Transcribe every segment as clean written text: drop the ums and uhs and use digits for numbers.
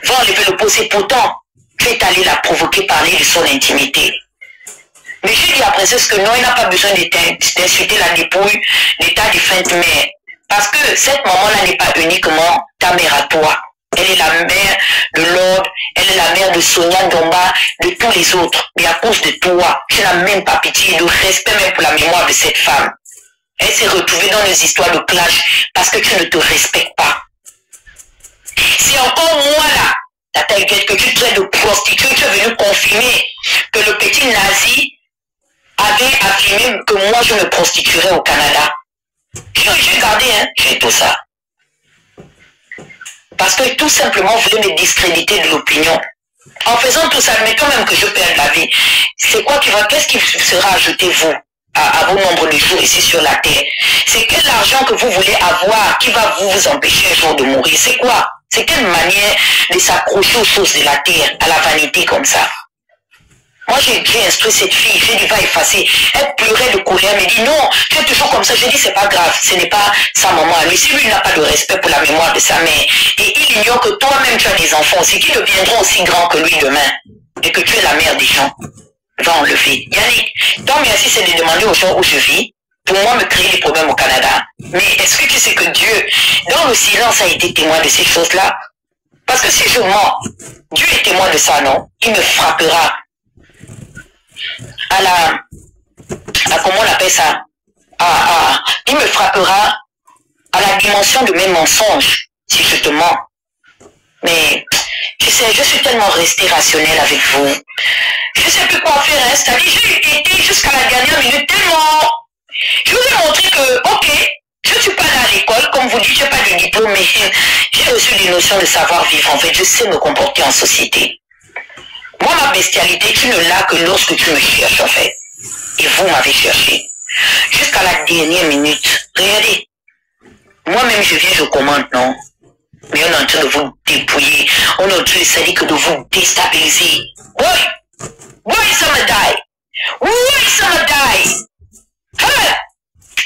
va enlever le pot. C'est pourtant, tu es allé la provoquer, parler de son intimité. Mais je dis à la princesse que non, il n'a pas besoin d'insulter la dépouille de ta défunte mère. Parce que cette maman-là n'est pas uniquement ta mère à toi. Elle est la mère de Lord, elle est la mère de Sonia Domba, de tous les autres. Mais à cause de toi, tu n'as même pas pitié de respect même pour la mémoire de cette femme. Elle s'est retrouvée dans les histoires de clash parce que tu ne te respectes pas. C'est encore moi là, ta taille que tu traites de prostituée, tu es venu confirmer que le petit nazi avait affirmé que moi je me prostituerais au Canada. J'ai gardé, hein, j'ai tout ça. Parce que tout simplement vous voulez me discréditer de l'opinion. En faisant tout ça, admettons même que je perde la vie. C'est quoi qu'est-ce qui sera ajouté vous à vos nombres de jours ici sur la terre? C'est quel argent que vous voulez avoir qui va vous empêcher un jour de mourir? C'est quoi? C'est quelle manière de s'accrocher aux choses de la terre, à la vanité comme ça? Moi, j'ai instruit cette fille, j'ai dit, va effacer. Elle pleurait de colère, elle me dit, non, tu es toujours comme ça. Je dis, c'est pas grave, ce n'est pas sa maman. Mais si lui n'a pas de respect pour la mémoire de sa mère, et il ignore que toi-même, tu as des enfants aussi, qui deviendront aussi grands que lui demain, et que tu es la mère des gens, va enlever. Yannick, ton merci, c'est de demander aux gens où je vis, pour moi, me créer des problèmes au Canada. Mais est-ce que tu sais que Dieu, dans le silence, a été témoin de ces choses-là? Parce que si je mens, Dieu est témoin de ça, non? Il me frappera. Comment on appelle ça? Il me frappera à la dimension de mes mensonges, si je te mens. Mais, tu sais, je suis tellement resté rationnel avec vous. Je ne sais plus quoi faire, hein. C'est-à-dire, j'ai été jusqu'à la dernière minute tellement... Je vous ai montré que, ok, je ne suis pas allé à l'école, comme vous dites, je n'ai pas de diplôme, mais j'ai reçu des notions de savoir-vivre. En fait, je sais me comporter en société. Moi, ma bestialité, tu ne l'as que lorsque tu me cherches, en fait. Et vous m'avez cherché. Jusqu'à la dernière minute. Regardez. Moi-même, je viens, je commande, non? Mais on est en train de vous dépouiller. On est en train de vous déstabiliser. Oui! Oui, ça me die! Oui, ça me die! Hein?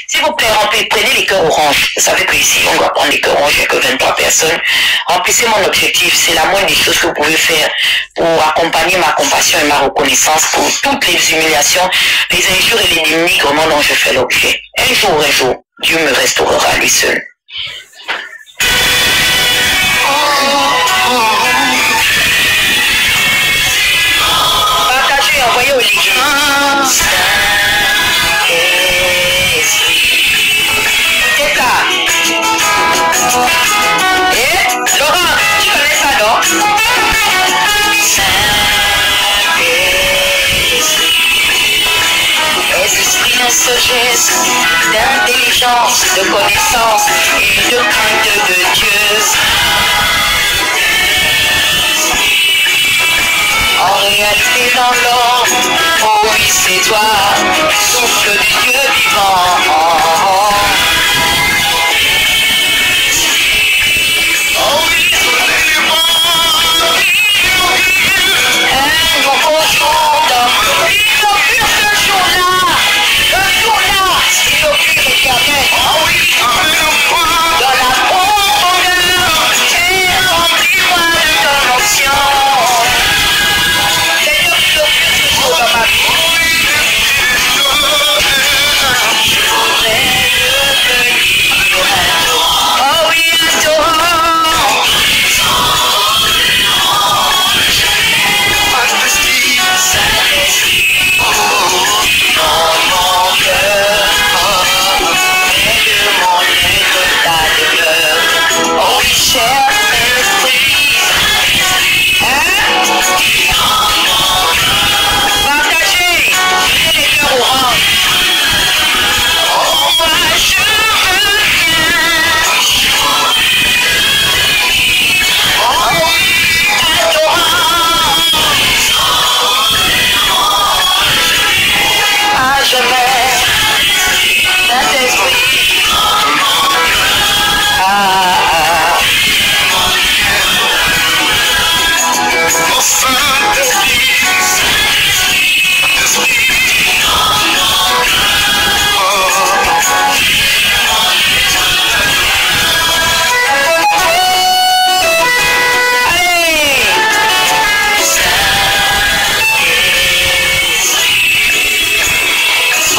S'il vous plaît, prenez les cœurs oranges. Vous savez qu'ici, on doit prendre les cœurs oranges, il n'y a que 23 personnes. Remplissez mon objectif. C'est la moindre des choses que vous pouvez faire pour accompagner ma compassion et ma reconnaissance pour toutes les humiliations, les injures et les dénigrements dont je fais l'objet. Un jour, Dieu me restaurera lui seul. Partagez, envoyez au l'église. C'est ça. Et Laurent, tu connais ça, non? Esprit de sagesse, d'intelligence, de connaissance et de crainte de Dieu. En réalité dans l'ombre, oh oui c'est toi, souffle de Dieu vivant. Oh oui, un nouveau jour d'homme, inaugure ce jour-là, inaugure l'éternel. Oh oui, dans la profondeur, et remplis-moi de ton onction. Seigneur, inaugure ce jour dans ma vie.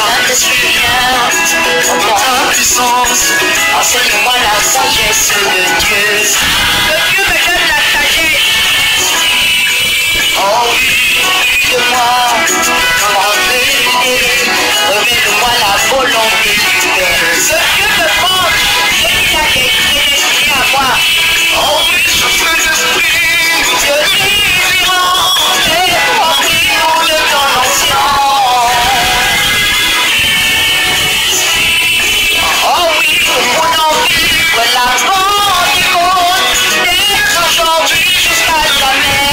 Saint-Esprit, viens dans ta puissance. Enseigne-moi la sagesse de Dieu. Que Dieu me donne la sagesse. Oh oui, dis-moi comment t'aider. Révèle-moi la volonté du Père. Ce Dieu me montre ce qu'il a destiné à moi. Oh oui, Saint-Esprit, Dieu vivant, et remplis-nous de ton onction. Oh oui, mon envie, la Pentecôte, dès aujourd'hui jusqu'à jamais.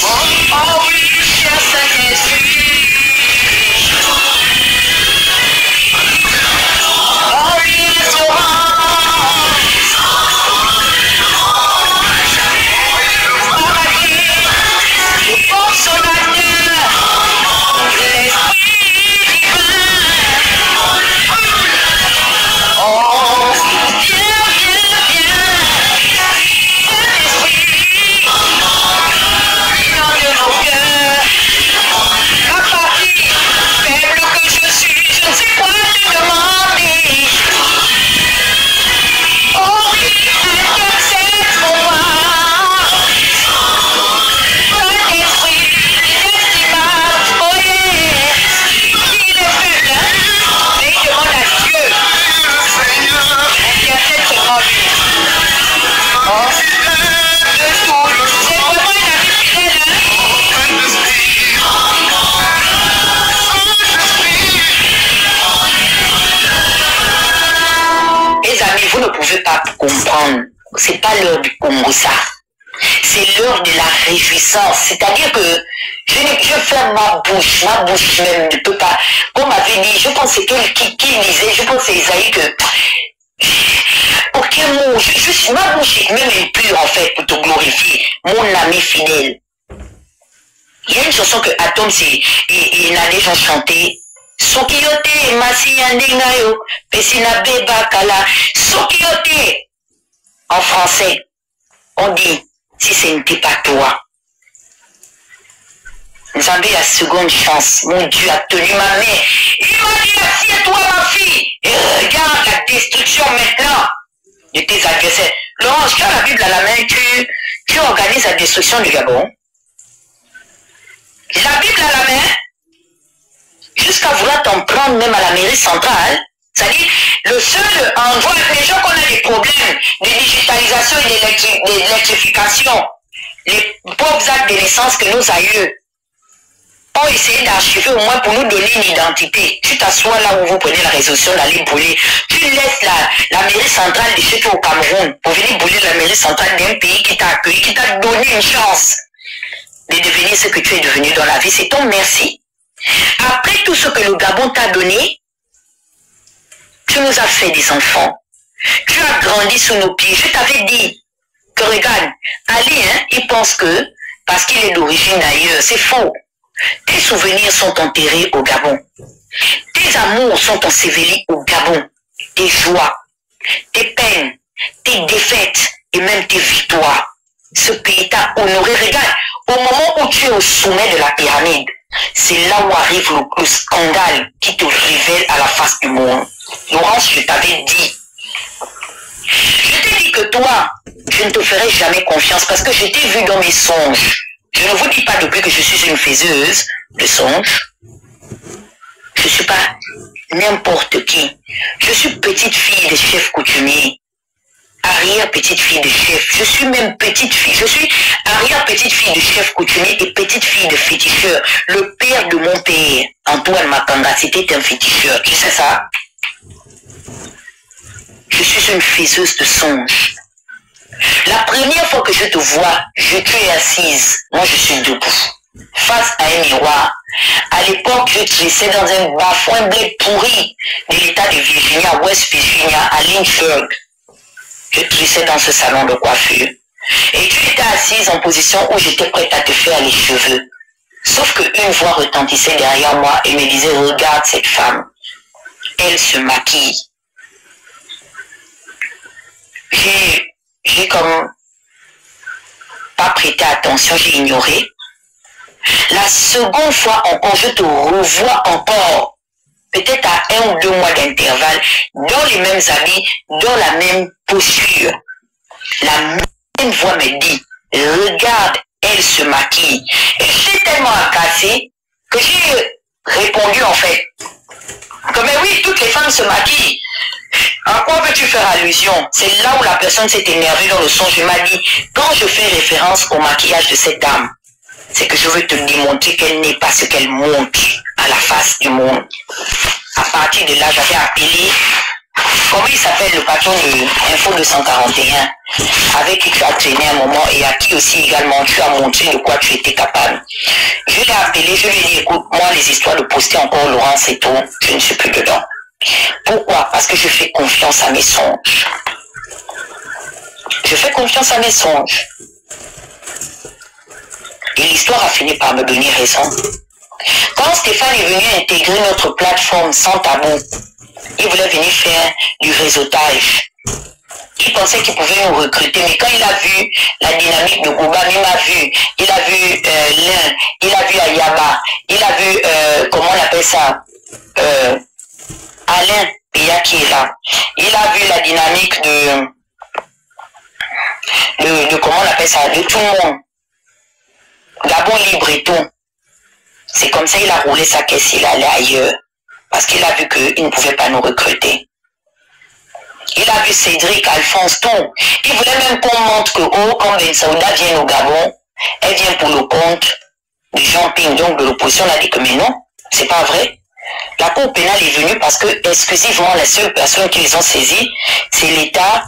Oh oui, cher Saint-Esprit. Oh oui, vous ne pouvez pas comprendre. C'est pas l'heure du Congo, ça. C'est l'heure de la réjouissance. C'est-à-dire que je ferme ma bouche même ne peut pas. Comme avait dit, je pense que c'est qui disait, je pense que c'est Isaïe que aucun mot, ma bouche est même impure en fait pour te glorifier, mon ami fidèle. Il y a une chanson que Atom, il a déjà chanté. Sokiyote, Masiyandingayo, Pesina Beba Kala. Sokiyote, en français, on dit, si ce n'était pas toi. Nous avons la seconde chance. Mon Dieu a tenu ma main. Il m'a dit, assieds-toi ma fille, et regarde la destruction maintenant de tes adversaires. Laurence, tu as la Bible à la main, tu organises la destruction du Gabon. La Bible à la main, jusqu'à vouloir t'en prendre même à la mairie centrale, c'est-à-dire le seul endroit, les gens qu'on a des problèmes de digitalisation et d'électrification, les pauvres actes de naissance que nos aïeux ont essayé d'archiver au moins pour nous donner une identité. Tu t'assois là où vous prenez la résolution d'aller brûler. Tu laisses la mairie centrale de chez toi au Cameroun pour venir brûler la mairie centrale d'un pays qui t'a accueilli, qui t'a donné une chance de devenir ce que tu es devenu dans la vie. C'est ton merci. Après tout ce que le Gabon t'a donné, tu nous as fait des enfants. Tu as grandi sous nos pieds. Je t'avais dit que regarde, Ali, il pense que parce qu'il est d'origine d'ailleurs, c'est faux. Tes souvenirs sont enterrés au Gabon. Tes amours sont ensevelis au Gabon. Tes joies, tes peines, tes défaites et même tes victoires. Ce pays t'a honoré. Regarde, au moment où tu es au sommet de la pyramide, c'est là où arrive le scandale qui te révèle à la face du monde. Laurence, je t'avais dit. Je t'ai dit que toi, je ne te ferai jamais confiance parce que je t'ai vu dans mes songes. Je ne vous dis pas depuis que je suis une faiseuse de songes. Je ne suis pas n'importe qui. Je suis petite fille de chef coutumier. Arrière-petite fille de chef. Je suis même petite fille. Je suis arrière-petite fille de chef coutumier et petite fille de féticheur. Le père de mon père, Antoine Makanga, c'était un féticheur. Tu sais ça? Je suis une faiseuse de songes. La première fois que je te vois, tu es assise. Moi, je suis debout. Face à un miroir. À l'époque, je tressais dans un bas-fond bled pourri de l'état de Virginia, West Virginia, à Lynchburg. Je tressais dans ce salon de coiffure. Et tu étais assise en position où j'étais prête à te faire les cheveux. Sauf qu'une voix retentissait derrière moi et me disait, regarde cette femme. Elle se maquille. J'ai comme pas prêté attention, j'ai ignoré. La seconde fois encore, je te revois encore, peut-être à 1 ou 2 mois d'intervalle, dans les mêmes habits, dans la même posture. La même voix me dit, regarde, elle se maquille. Et j'étais tellement agacée que j'ai répondu en fait, que mais oui, toutes les femmes se maquillent. À quoi veux-tu faire allusion? C'est là où la personne s'est énervée dans le son. Je m'a dit, quand je fais référence au maquillage de cette dame, c'est que je veux te démontrer qu'elle n'est pas ce qu'elle montre à la face du monde. À partir de là, j'avais appelé, comment il s'appelle, le patron de Info 241, avec qui tu as traîné un moment et à qui aussi également tu as montré de quoi tu étais capable. Je l'ai appelé, je lui ai dit, écoute, moi les histoires de poster encore Laurence et tout, je ne suis plus dedans. Pourquoi? Parce que je fais confiance à mes songes. Je fais confiance à mes songes. Et l'histoire a fini par me donner raison. Quand Stéphane est venu intégrer notre plateforme sans tabou, il voulait venir faire du réseautage. Il pensait qu'il pouvait nous recruter, mais quand il a vu la dynamique de Gobam, il m'a vu, il a vu Lin, il a vu Ayaba, il a vu, comment on appelle ça, Alain Péa qui est là. Il a vu la dynamique de comment on appelle ça, de tout le monde. Gabon libre et tout. C'est comme ça il a roulé sa caisse, il allait ailleurs. Parce qu'il a vu qu'il ne pouvait pas nous recruter. Il a vu Cédric, Alphonse, tout. Il voulait même qu'on montre que, oh, quand Ben Saouda vient au Gabon, elle vient pour le compte de Jean Ping, donc de l'opposition. On a dit que, mais non, c'est pas vrai. La Cour pénale est venue parce que, exclusivement, la seule personne qui les ont saisis, c'est l'État,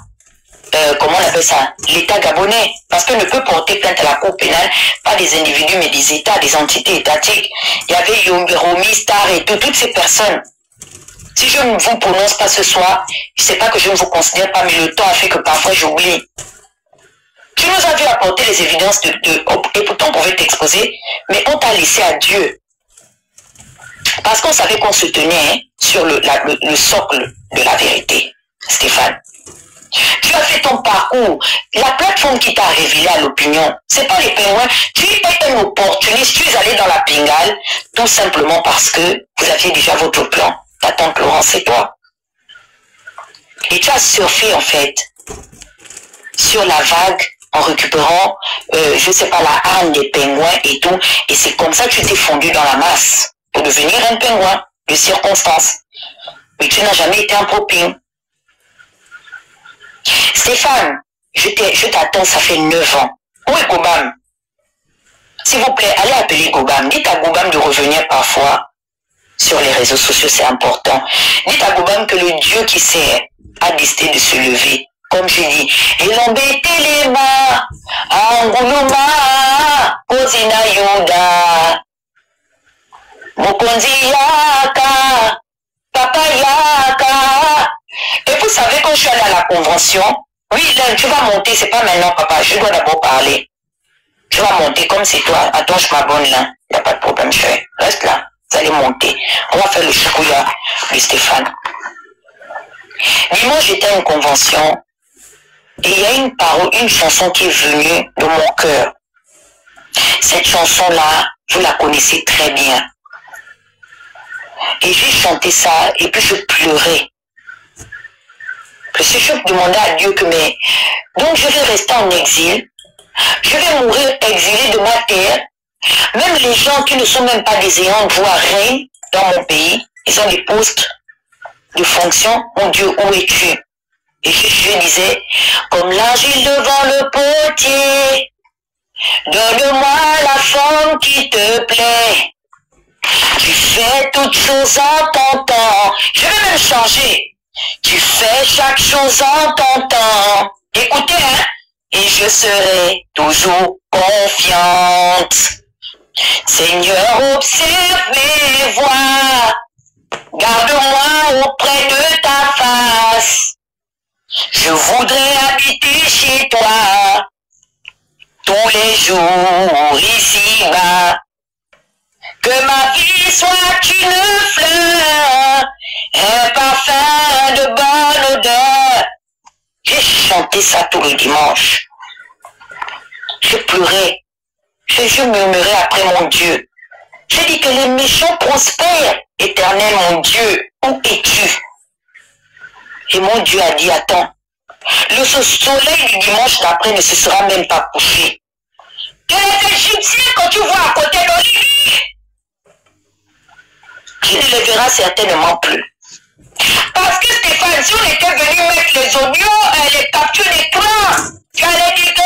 comment on appelle ça, l'État gabonais. Parce qu'on ne peut porter plainte à la Cour pénale, pas des individus, mais des États, des entités étatiques. Il y avait Romy, Star et tout, toutes ces personnes. Si je ne vous prononce pas ce soir, je ne sais pas que je ne vous considère pas, mais le temps a fait que parfois j'oublie. Tu nous as vu apporter les évidences et pourtant on pouvait t'exposer, mais on t'a laissé à Dieu. Parce qu'on savait qu'on se tenait, hein, sur le socle de la vérité, Stéphane. Tu as fait ton parcours. La plateforme qui t'a révélé à l'opinion, c'est pas les pingouins. Tu es un opportuniste, tu es allé dans la pingale, tout simplement parce que vous aviez déjà votre plan. Ta tante Laurence et toi. Et tu as surfé en fait sur la vague en récupérant, je sais pas, la harne des pingouins et tout. Et c'est comme ça que tu t'es fondu dans la masse pour devenir un pingouin de circonstance. Mais tu n'as jamais été un propine. Stéphane, je t'attends, ça fait 9 ans. Où est Gobam? S'il vous plaît, allez appeler Gobam. Dites à Gobam de revenir parfois sur les réseaux sociaux, c'est important. Dites à Gobam que le Dieu qui sait a décidé de se lever. Comme je dis, Elombetelema, Anguluma, Kozina Yoda, Mokonzi Yaka, Papa Yaka. Et vous savez, quand je suis allée à la convention, oui, là, tu vas monter, c'est pas maintenant, papa, je dois d'abord parler. Tu vas monter comme c'est toi. Attends, je m'abonne là. Il n'y a pas de problème, chérie. Reste là. Vous allez monter. On va faire le choukouya de Stéphane. Dimanche, j'étais à une convention et il y a une parole, une chanson qui est venue de mon cœur. Cette chanson-là, vous la connaissez très bien. Et j'ai chanté ça et puis je pleurais. Parce que je demandais à Dieu que, mais, donc je vais rester en exil. Je vais mourir exilé de ma terre. Même les gens qui ne sont même pas des ayants de voix règnent dans mon pays. Ils ont des postes de fonction. Mon Dieu, où es-tu? Et je disais, comme l'argile devant le potier, donne-moi la forme qui te plaît. Tu fais toutes choses en ton temps. Je vais même changer. Tu fais chaque chose en ton temps. Écoutez, hein? Et je serai toujours confiante. Seigneur, observe mes voies. Garde-moi auprès de ta face. Je voudrais habiter chez toi tous les jours ici-bas. Que ma vie soit une fleur, un parfum de bonne odeur. J'ai chanté ça tout le dimanche. Je pleurais. Je murmurais après mon Dieu. Je dis que les méchants prospèrent. Éternel mon Dieu, où es-tu? Et mon Dieu a dit, attends, le soleil du dimanche d'après ne se sera même pas couché. Que les Égyptiens que tu vois à côté d'Olivier, tu ne les verras certainement plus. Parce que Stéphane, si on était venu mettre les audios, les captures d'écran, tu allais dire que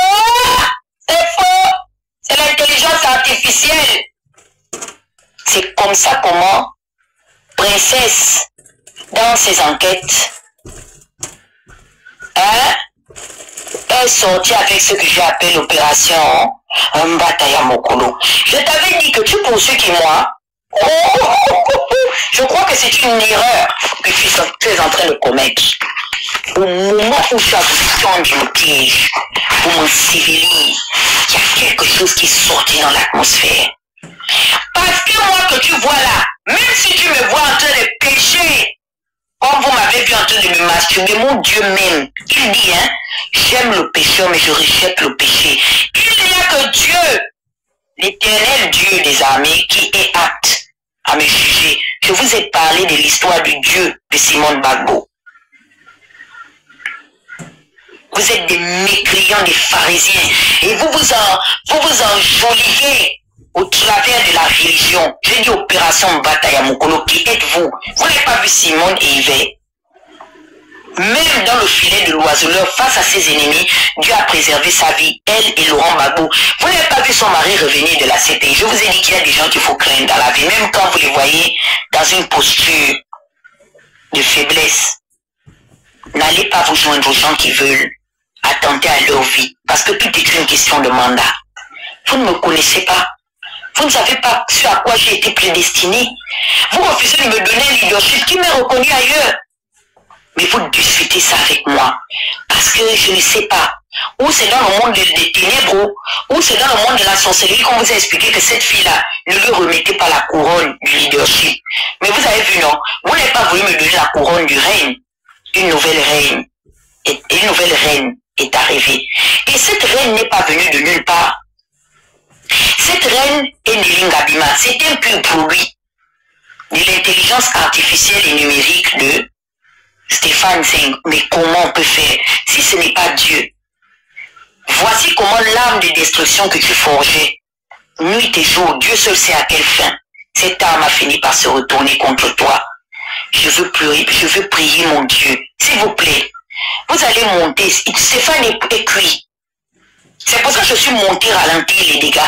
c'est faux, c'est l'intelligence artificielle. C'est comme ça comment Princesse, dans ses enquêtes, est sortie avec ce que j'appelle l'opération Mbataya Mokolo. Je t'avais dit que tu poursuis qui moi. Je crois que c'est une erreur que tu es en train de commettre. Au moment où tu as voulu tendre le piège pour me civilir, il y a quelque chose qui est sorti dans l'atmosphère. Parce que moi que tu vois là, même si tu me vois en train de pécher, comme vous m'avez vu en train de me masturber, mon Dieu même, il dit, j'aime le pécheur mais je rejette le péché. Il n'y a que Dieu, l'éternel Dieu des armées, qui est apte à me juger. Je vous ai parlé de l'histoire du Dieu de Simone Bagbo. Vous êtes des mécréants, des pharisiens, et vous vous enjolivez au travers de la religion. J'ai dit opération Bataille à Mokolo, qui êtes-vous? Vous n'avez pas vu Simone et Yves? Même dans le filet de l'oiseleur, face à ses ennemis, Dieu a préservé sa vie, elle et Laurent Gbagbo. Vous n'avez pas vu son mari revenir de la CPI. Je vous ai dit qu'il y a des gens qu'il faut craindre dans la vie, même quand vous les voyez dans une posture de faiblesse. N'allez pas vous joindre aux gens qui veulent attenter à leur vie, parce que tout est une question de mandat. Vous ne me connaissez pas. Vous ne savez pas ce à quoi j'ai été prédestiné. Vous refusez de me donner un leadership qui m'est reconnu ailleurs. Mais vous discutez ça avec moi. Parce que je ne sais pas. Ou c'est dans le monde des ténèbres, ou c'est dans le monde de la sorcellerie qu'on vous a expliqué que cette fille-là ne lui remettait pas la couronne du leadership. Mais vous avez vu, non? Vous n'avez pas voulu me donner la couronne du règne. Une nouvelle reine est arrivée. Et cette reine n'est pas venue de nulle part. Cette reine est Néline Gabima. C'est un pur produit de l'intelligence artificielle et numérique de Stéphane Zeng. Mais comment on peut faire si ce n'est pas Dieu? Voici comment l'arme de destruction que tu forgeais, nuit et jour, Dieu seul sait à quelle fin. Cette arme a fini par se retourner contre toi. Je veux prier mon Dieu. S'il vous plaît, vous allez monter. Stéphane est cuit. C'est pour ça que je suis monté ralentir les dégâts.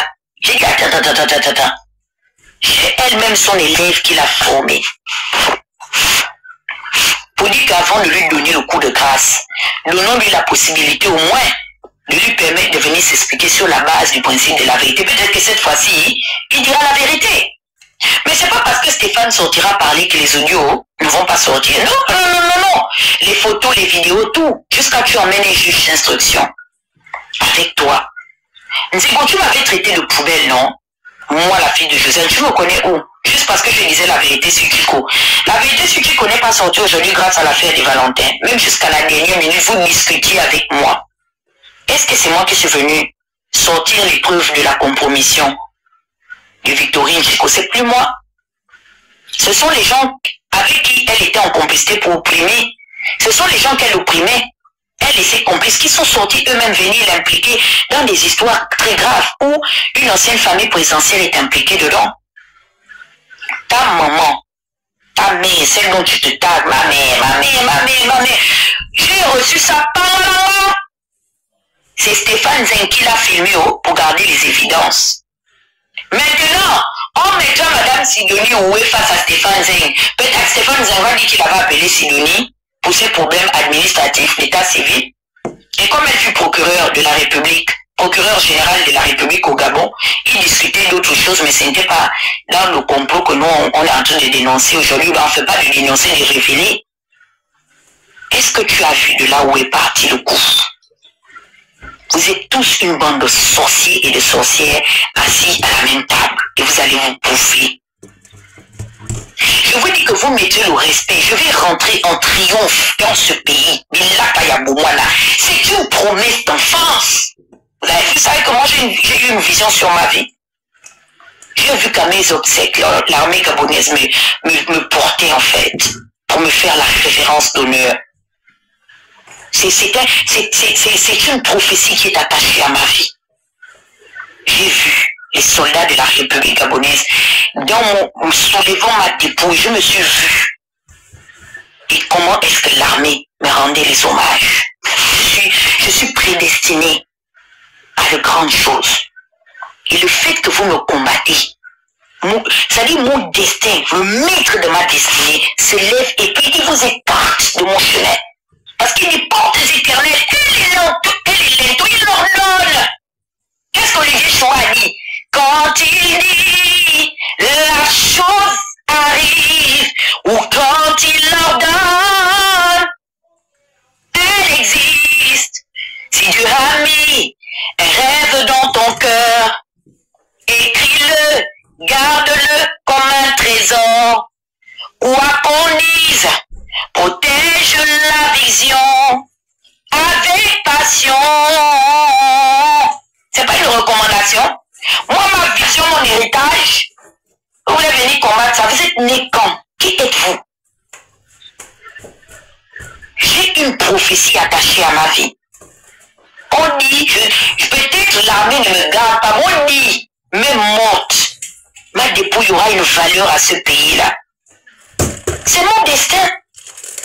J'ai dit, attends. C'est elle-même son élève qui l'a formé. Pour dire qu'avant de lui donner le coup de grâce, donnons-lui la possibilité au moins de lui permettre de venir s'expliquer sur la base du principe de la vérité. Peut-être que cette fois-ci, il dira la vérité. Mais c'est pas parce que Stéphane sortira parler que les audios ne vont pas sortir. Non. Les photos, les vidéos, tout. Jusqu'à ce que tu emmènes un juge d'instruction avec toi. Nzigo, tu m'avais traité de poubelle, non? Moi, la fille de Joseph, tu me connais où? Juste parce que je disais la vérité sur Kiko. La vérité sur Kiko n'est pas sortie aujourd'hui grâce à l'affaire des Valentins. Même jusqu'à la dernière minute, vous discutiez avec moi. Est-ce que c'est moi qui suis venu sortir les preuves de la compromission de Victorine Chico? C'est plus moi. Ce sont les gens avec qui elle était en complicité pour opprimer. Ce sont les gens qu'elle opprimait. Elle et ses complices qui sont sortis eux-mêmes venir l'impliquer dans des histoires très graves où une ancienne famille présidentielle est impliquée dedans. Ta maman, ta mère, celle dont tu te tagues, ma mère. J'ai reçu ça par maman. C'est Stéphane Zeng qui l'a filmé pour garder les évidences. Maintenant, on mettra Madame Sidonie Oué face à Stéphane Zeng. Peut-être que Stéphane Zeng va dire qu'il avait appelé Sidonie pour ses problèmes administratifs d'état civil. Et comme elle fut procureur de la République, procureur général de la République au Gabon, il discutait d'autres choses, mais ce n'était pas dans le complot que nous, on est en train de dénoncer aujourd'hui. On ne fait pas de dénoncer, de révéler. Est-ce que tu as vu de là où est parti le coup? Vous êtes tous une bande de sorciers et de sorcières assis à la même table et vous allez vous bouffer. Je vous dis que vous mettez le respect. Je vais rentrer en triomphe dans ce pays. C'est une promesse d'enfance. Vous avez vu ça, que moi j'ai eu une vision sur ma vie. J'ai vu qu'à mes obsèques, l'armée gabonaise me portait en fait, pour me faire la révérence d'honneur. C'est une prophétie qui est attachée à ma vie. J'ai vu les soldats de la République gabonaise, dans mon soulevant ma dépouille, je me suis vu. Et comment est-ce que l'armée me rendait les hommages? Je suis prédestiné à de grandes choses. Et le fait que vous me combattez, c'est-à-dire mon destin, le maître de ma destinée, se lève et puis il vous écarte de mon chemin. Parce qu'il est portes éternelles, elle est lente, il l'ordonne. Qu'est-ce qu'Olivier Chouan a dit? Quand il dit, la chose arrive, ou quand il l'ordonne, elle existe. Si Dieu a mis un rêve dans ton cœur, écris-le, garde-le comme un trésor. Quoi qu'on dise, protège la vision avec passion. C'est pas une recommandation. Moi, ma vision, mon héritage, vous voulez venir combattre ça, vous êtes né quand? Qui êtes-vous? J'ai une prophétie attachée à ma vie. On dit, peut-être l'armée ne me garde pas, on dit, même morte, ma dépouille aura une valeur à ce pays-là. C'est mon destin.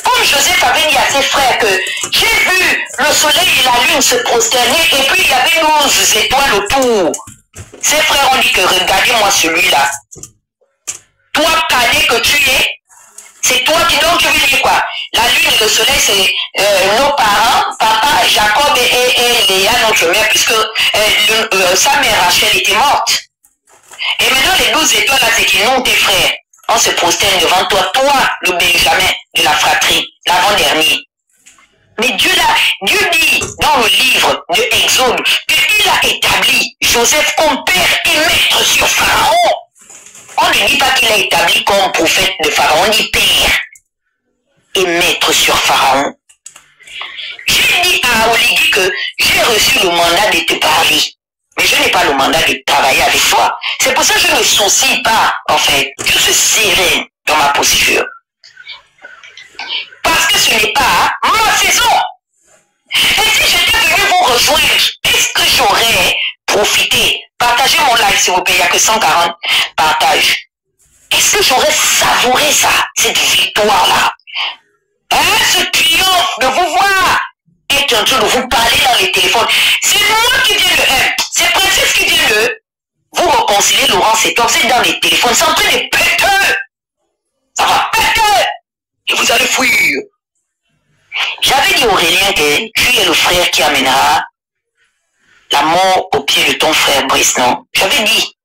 Comme Joseph avait dit à ses frères que j'ai vu le soleil et la lune se prosterner et puis il y avait 12 étoiles autour. Ses frères ont dit que regardez-moi celui-là. Toi, cadet que tu es, c'est toi qui donc tu veux dire quoi? La lune et le soleil, c'est nos parents, papa, Jacob et Léa, notre mère, puisque sa mère Rachel était morte. Et maintenant, les 12 étoiles, là, c'est qu'ils n'ont tes frères. On se prosterne devant toi, toi, le Benjamin de la fratrie, l'avant-dernier. Mais Dieu dit dans le livre de Exode qu'il a établi Joseph comme père et maître sur Pharaon. On ne dit pas qu'il a établi comme prophète de Pharaon, on dit père et maître sur Pharaon. J'ai dit à Oligui que j'ai reçu le mandat de te parler. Mais je n'ai pas le mandat de travailler avec toi. C'est pour ça que je ne me soucie pas, en fait. Je suis sereine dans ma posture. Parce que ce n'est pas ma saison. Et si j'étais venu vous rejoindre, est-ce que j'aurais profité? Partagez mon live, s'il vous plaît, il n'y a que 140 partages. Est-ce que j'aurais savouré ça, cette victoire-là? Hein, ce triomphe de vous voir être en train de vous parler dans les téléphones. C'est moi qui viens le M. C'est Princesse qui vient le. Vous réconciliez Laurence et toi, vous êtes dans les téléphones, c'est en train de péter. Ça va péter. Et vous allez fuir. J'avais dit Aurélien que tu es le frère qui amènera la mort au pied de ton frère Brice, non? J'avais dit.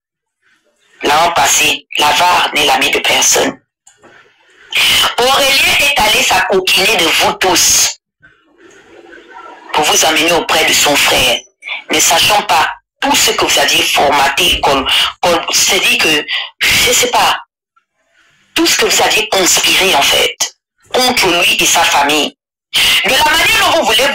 L'an passé, l'avare n'est l'ami de personne. Aurélien est allé s'acoquiner de vous tous pour vous amener auprès de son frère, ne sachant pas tout ce que vous aviez formaté, c'est-à-dire que, je ne sais pas, tout ce que vous aviez conspiré en fait, contre lui et sa famille. De la manière dont vous vouliez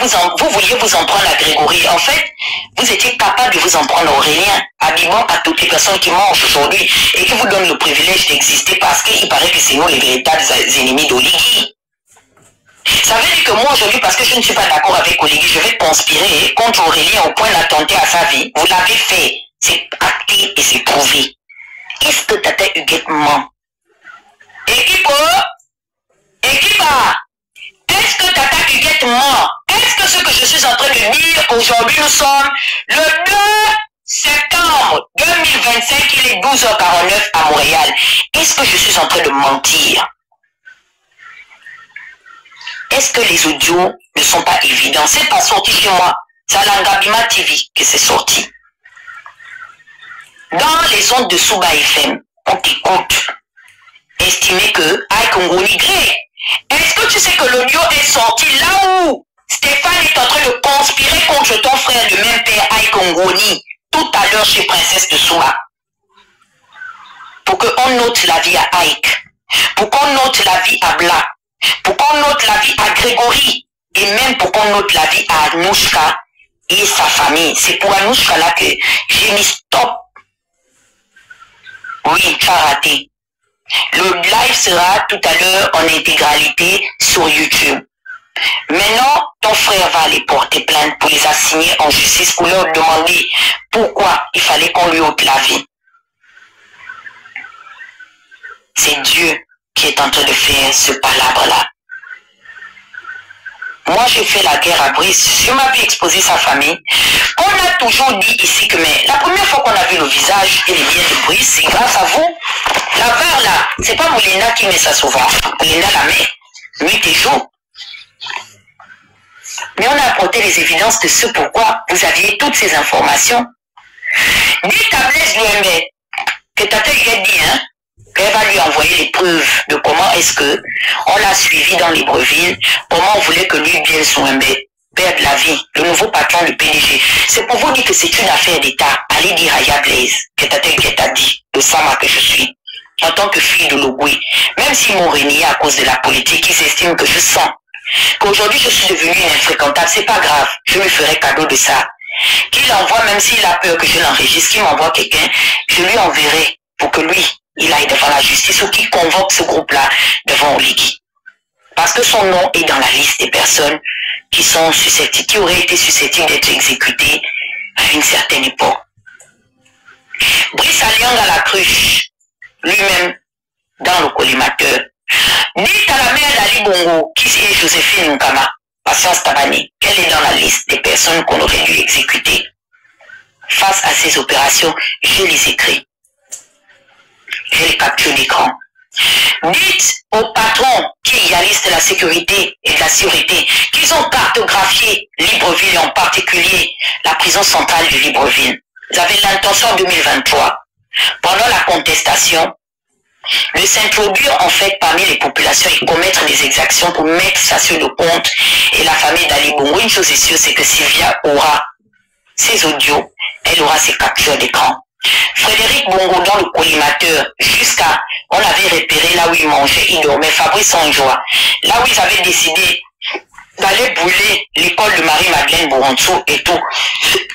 vous en prendre à Grégory, en fait, vous étiez capable de vous en prendre à Aurélien, à Bibon, à toutes les personnes qui mangent aujourd'hui et qui vous donnent le privilège d'exister parce qu'il paraît que c'est nous les véritables ennemis d'Oligui. Ça veut dire que moi aujourd'hui, parce que je ne suis pas d'accord avec Oligui, je vais conspirer contre Aurélien au point d'attenter à sa vie. Vous l'avez fait, c'est acté et c'est prouvé. Est-ce que Tata Huguette ment? Équipe, est-ce que Tata Huguette ment? Est-ce que ce que je suis en train de dire aujourd'hui, nous sommes le 2 septembre 2025, il est 12h49 à Montréal. Est-ce que je suis en train de mentir? Est-ce que les audios ne sont pas évidents? C'est pas sorti chez moi. C'est à l'Angabima TV que c'est sorti. Dans les ondes de Souba FM, on t'écoute. Estimer que Ike Ngoni Gré. Est-ce que tu sais que l'audio est sorti là où Stéphane est en train de conspirer contre ton frère de même père Ike Ngoni tout à l'heure chez Princesse de Souba? Pour qu'on note la vie à Ike. Pour qu'on note la vie à Bla. Pour qu'on note la vie à Grégory, et même pour qu'on note la vie à Anouchka et sa famille. C'est pour Anouchka là que j'ai mis stop. Oui, tu as raté. Le live sera tout à l'heure en intégralité sur YouTube. Maintenant, ton frère va aller porter plainte pour les assigner en justice, pour leur demander pourquoi il fallait qu'on lui ôte la vie. C'est Dieu qui est en train de faire ce palabre-là. Moi, j'ai fait la guerre à Brice. Je m'avais exposé sa famille. On a toujours dit ici que mais la première fois qu'on a vu le visage et les biens de Brice, c'est grâce à vous. La part là, c'est pas Moulina qui met ça souvent. Moulina la met nuit et jour. Mais on a apporté les évidences de ce pourquoi vous aviez toutes ces informations. Dites à Blaise Louembe que Tata lui a dit, hein, qu'elle va lui envoyer les preuves de comment est-ce que on l'a suivi dans Libreville, comment on voulait que lui, Blaise Louembe, perde la vie, le nouveau patron du PDG. C'est pour vous dire que c'est une affaire d'État. Allez dire à Ya Blaise que Tata lui a dit, le Sama que je suis, en tant que fille de Logoué. Même s'ils m'ont renié à cause de la politique, ils estiment que je sens qu'aujourd'hui je suis devenue une infréquentable, c'est pas grave, je me ferai cadeau de ça. Qu'il envoie, même s'il a peur que je l'enregistre, qu'il m'envoie quelqu'un, je lui enverrai pour que lui, il aille devant la justice ou qu'il convoque ce groupe-là devant Oligui. Parce que son nom est dans la liste des personnes qui sont susceptibles, qui auraient été susceptibles d'être exécutées à une certaine époque. Brice Aliang à la cruche, lui-même, dans le collimateur. Dites à la mère d'Ali Bongo, qui est Joséphine Nkama, Patience Tabani, qu'elle est dans la liste des personnes qu'on aurait dû exécuter. Face à ces opérations, je les écris. Je les capture d'écran. Dites aux patrons qui est la liste de la sécurité et de la sûreté qu'ils ont cartographié Libreville, en particulier la prison centrale de Libreville. Vous avez l'intention en 2023, pendant la contestation, de s'introduire en fait parmi les populations et commettre des exactions pour mettre ça sur le compte et la famille d'Ali Bongo. Une chose est sûre, c'est que Sylvia aura ses audios, elle aura ses captures d'écran. Frédéric Bongo dans le collimateur, jusqu'à, on avait repéré là où il mangeait, il dormait, Fabrice Sanjoa, là où ils avaient décidé d'aller brûler l'école de Marie-Madeleine Borontsou et tout.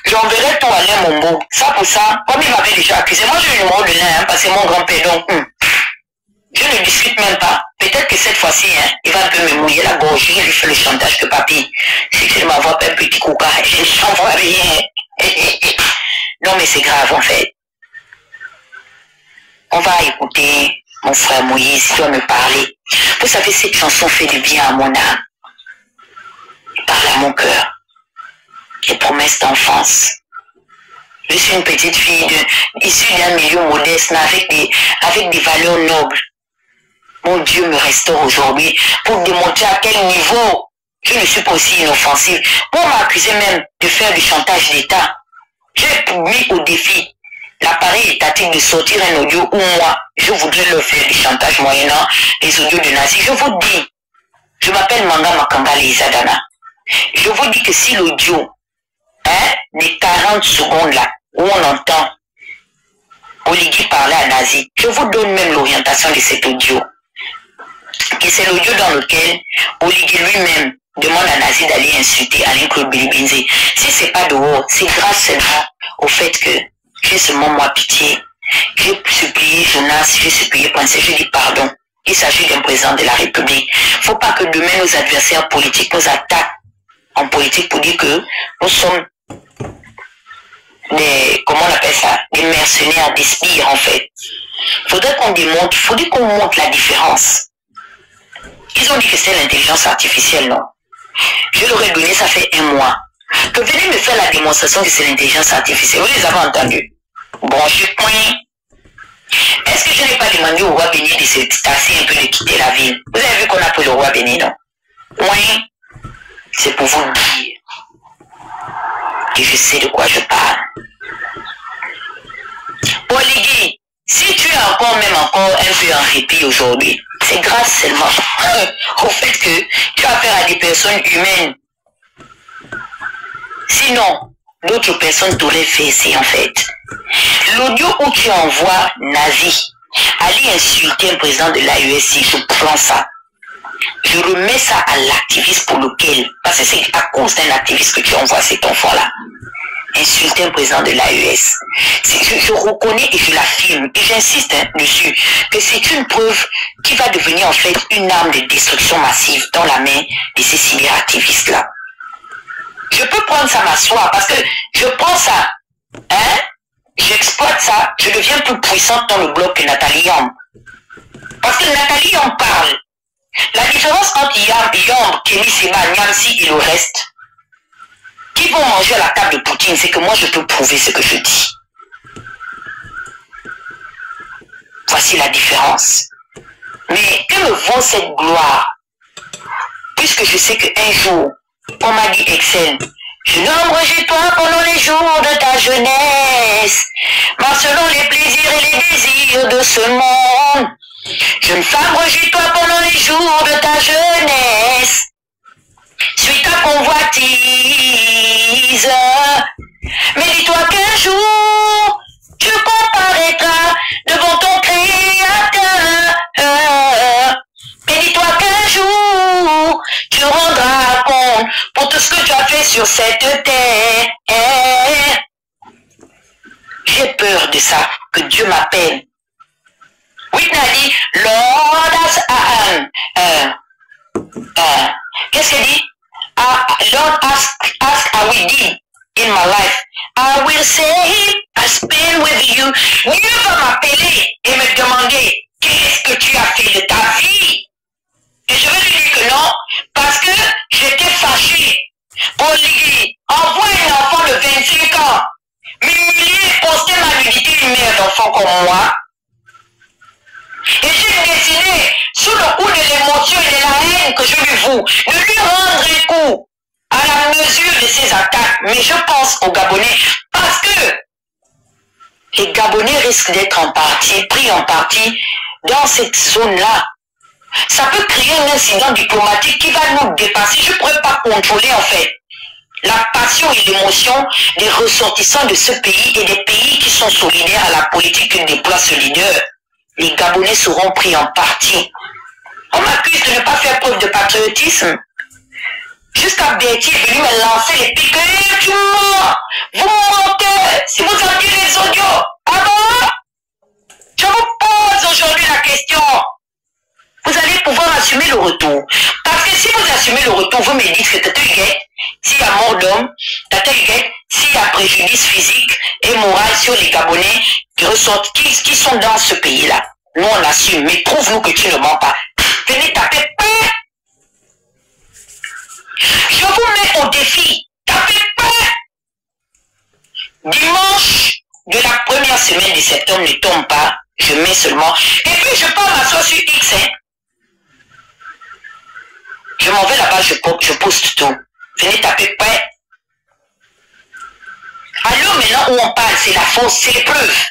J'enverrai tout à Alain Mombo. Ça pour ça, comme il m'avait déjà accusé, moi j'ai le numéro de l'un, parce que c'est mon grand-père, donc je ne discute même pas. Peut-être que cette fois-ci, hein, il va un peu me mouiller la gorge, il lui fait le chantage que papy, si tu ne m'envoies pas un petit coca, je ne t'envoie rien. Non mais c'est grave en fait. On va écouter mon frère Moïse, il doit me parler. Vous savez, cette chanson fait du bien à mon âme. Il parle à mon cœur. Les promesses d'enfance. Je suis une petite fille issue d'un milieu modeste, mais avec des valeurs nobles. Mon Dieu me restaure aujourd'hui pour démontrer à quel niveau je ne suis pas aussi inoffensive. Pour m'accuser même de faire du chantage d'État, j'ai mis au défi l'appareil étatique de sortir un audio où moi, je voudrais leur faire du chantage moyennant les audios de nazis. Je vous dis, je m'appelle Manga Makanga Izadana. Je vous dis que si l'audio, des 40 secondes là, où on entend Oligui parler à nazi, je vous donne même l'orientation de cet audio. Et c'est l'audio dans lequel Oligui lui-même demande à Nazi d'aller insulter Alain-Claude Bilibinze. Si c'est pas dehors, c'est grâce seulement au fait que j'ai seulement moi pitié. J'ai supplié Jonas, j'ai supplié Princesse, je dis pardon. Il s'agit d'un président de la République. Faut pas que demain nos adversaires politiques nous attaquent en politique pour dire que nous sommes des, comment on appelle ça, des mercenaires, des spires en fait. Faudrait qu'on démontre, faudrait qu'on montre la différence. Ils ont dit que c'est l'intelligence artificielle, non? Je leur ai donné, ça fait 1 mois. Que venez me faire la démonstration que c'est l'intelligence artificielle. Vous les avez entendus? Branché, point. Est-ce que je n'ai pas demandé au roi Béni de se tasser un peu, de quitter la ville? Vous avez vu qu'on a pris le roi Béni, non? Point. C'est pour vous dire que je sais de quoi je parle. Oligui, si tu es encore un peu en répit aujourd'hui, c'est grâce seulement au fait que tu as affaire à des personnes humaines. Sinon, d'autres personnes t'auraient fait ici en fait. L'audio où tu envoies Nazi aller insulter un président de l'AESI, je prends ça. je remets ça à l'activiste pour lequel, parce que c'est à cause d'un activiste que tu envoies cet enfant-là insulter un président de l'AES. Je reconnais et je l'affirme, et j'insiste dessus, que c'est une preuve qui va devenir en fait une arme de destruction massive dans la main de ces cyberactivistes-là. Je peux prendre ça m'asseoir, parce que je prends ça, hein, j'exploite ça, je deviens plus puissante dans le bloc que Nathalie Yamb. Parce que Nathalie Yamb parle. La différence entre Yamb, Kémy Séba, Niamsi et le reste, qui vont manger à la table de Poutine, c'est que moi je peux prouver ce que je dis. Voici la différence. Mais que me vaut cette gloire? Puisque je sais qu'un jour, on m'a dit Excel, jeune homme, rejette-toi pendant les jours de ta jeunesse, marcelant les plaisirs et les désirs de ce monde. Jeune femme, rejette-toi pendant les jours de ta jeunesse, suis ta convoitise. Mais dis-toi qu'un jour, tu comparaîtras devant ton Créateur. Mais dis-toi qu'un jour, tu rendras compte pour tout ce que tu as fait sur cette terre. J'ai peur de ça, que Dieu m'appelle. Whitney a dit, Lord, qu'est-ce qu'elle dit? Lord, ask I will do in my life. I will say, I spend with you. Dieu va m'appeler et me demander, qu'est-ce que tu as fait de ta vie? Et je vais lui dire que non, parce que j'étais fâché. Olivier, envoie un enfant de 25 ans, m'humilier et poster ma nudité une mère d'enfant comme moi. Et j'ai décidé, sous le coup de l'émotion et de la haine que je lui voue, de lui rendre un coup à la mesure de ses attaques. Mais je pense aux Gabonais, parce que les Gabonais risquent d'être pris en partie dans cette zone-là. Ça peut créer un incident diplomatique qui va nous dépasser. Je ne pourrais pas contrôler en fait la passion et l'émotion des ressortissants de ce pays et des pays qui sont solidaires à la politique que déploie ce leader. Les Gabonais seront pris en partie. On m'accuse de ne pas faire preuve de patriotisme. Jusqu'à Berthier est venu me lancer les piques. Tu mens! Vous mentez! Si vous aviez les audios! Ah bon? Je vous pose aujourd'hui la question. Vous allez pouvoir assumer le retour. Parce que si vous assumez le retour, vous me dites que Tata Huguette, s'il y a mort d'homme, Tata Huguette, s'il y a préjudice physique et moral sur les Gabonais qui sont dans ce pays-là. Nous, on assume, mais prouve-nous que tu ne mens pas. Venez taper paix. Je vous mets au défi. Tapez paix. Dimanche de la première semaine de septembre ne tombe pas. Je mets seulement. Et puis, je pars m'asseoir sur X. Hein. Je m'en vais là-bas, je poste tout. Venez taper paix. Alors maintenant où on parle, c'est la fausse, c'est l'épreuve.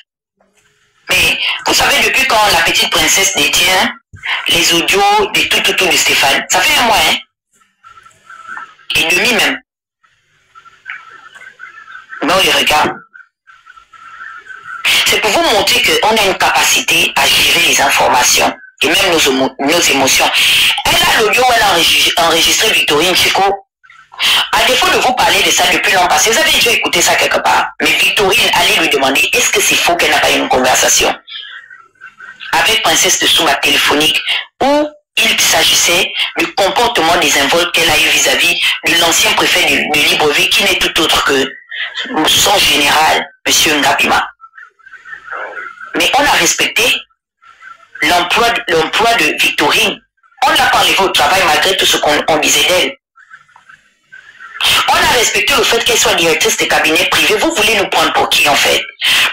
Mais vous savez, depuis quand la petite princesse détient les audios de tout de Stéphane, ça fait un mois, hein? Et demi même. Mais on les regarde. C'est pour vous montrer qu'on a une capacité à gérer les informations et même nos émotions. Elle a l'audio, elle a enregistré Victorine Chico. À défaut de vous parler de ça depuis longtemps, vous avez déjà écouté ça quelque part, mais Victorine allait lui demander est-ce que c'est faux qu'elle n'a pas eu une conversation avec Princesse de Souma téléphonique où il s'agissait du comportement désinvolte qu'elle a eu vis-à-vis de l'ancien préfet de Libreville qui n'est tout autre que son général, M. Ngabima. Mais on a respecté l'emploi de Victorine. On n'a pas enlevé au travail malgré tout ce qu'on disait d'elle. On a respecté le fait qu'elle soit directrice de cabinet privé. Vous voulez nous prendre pour qui en fait?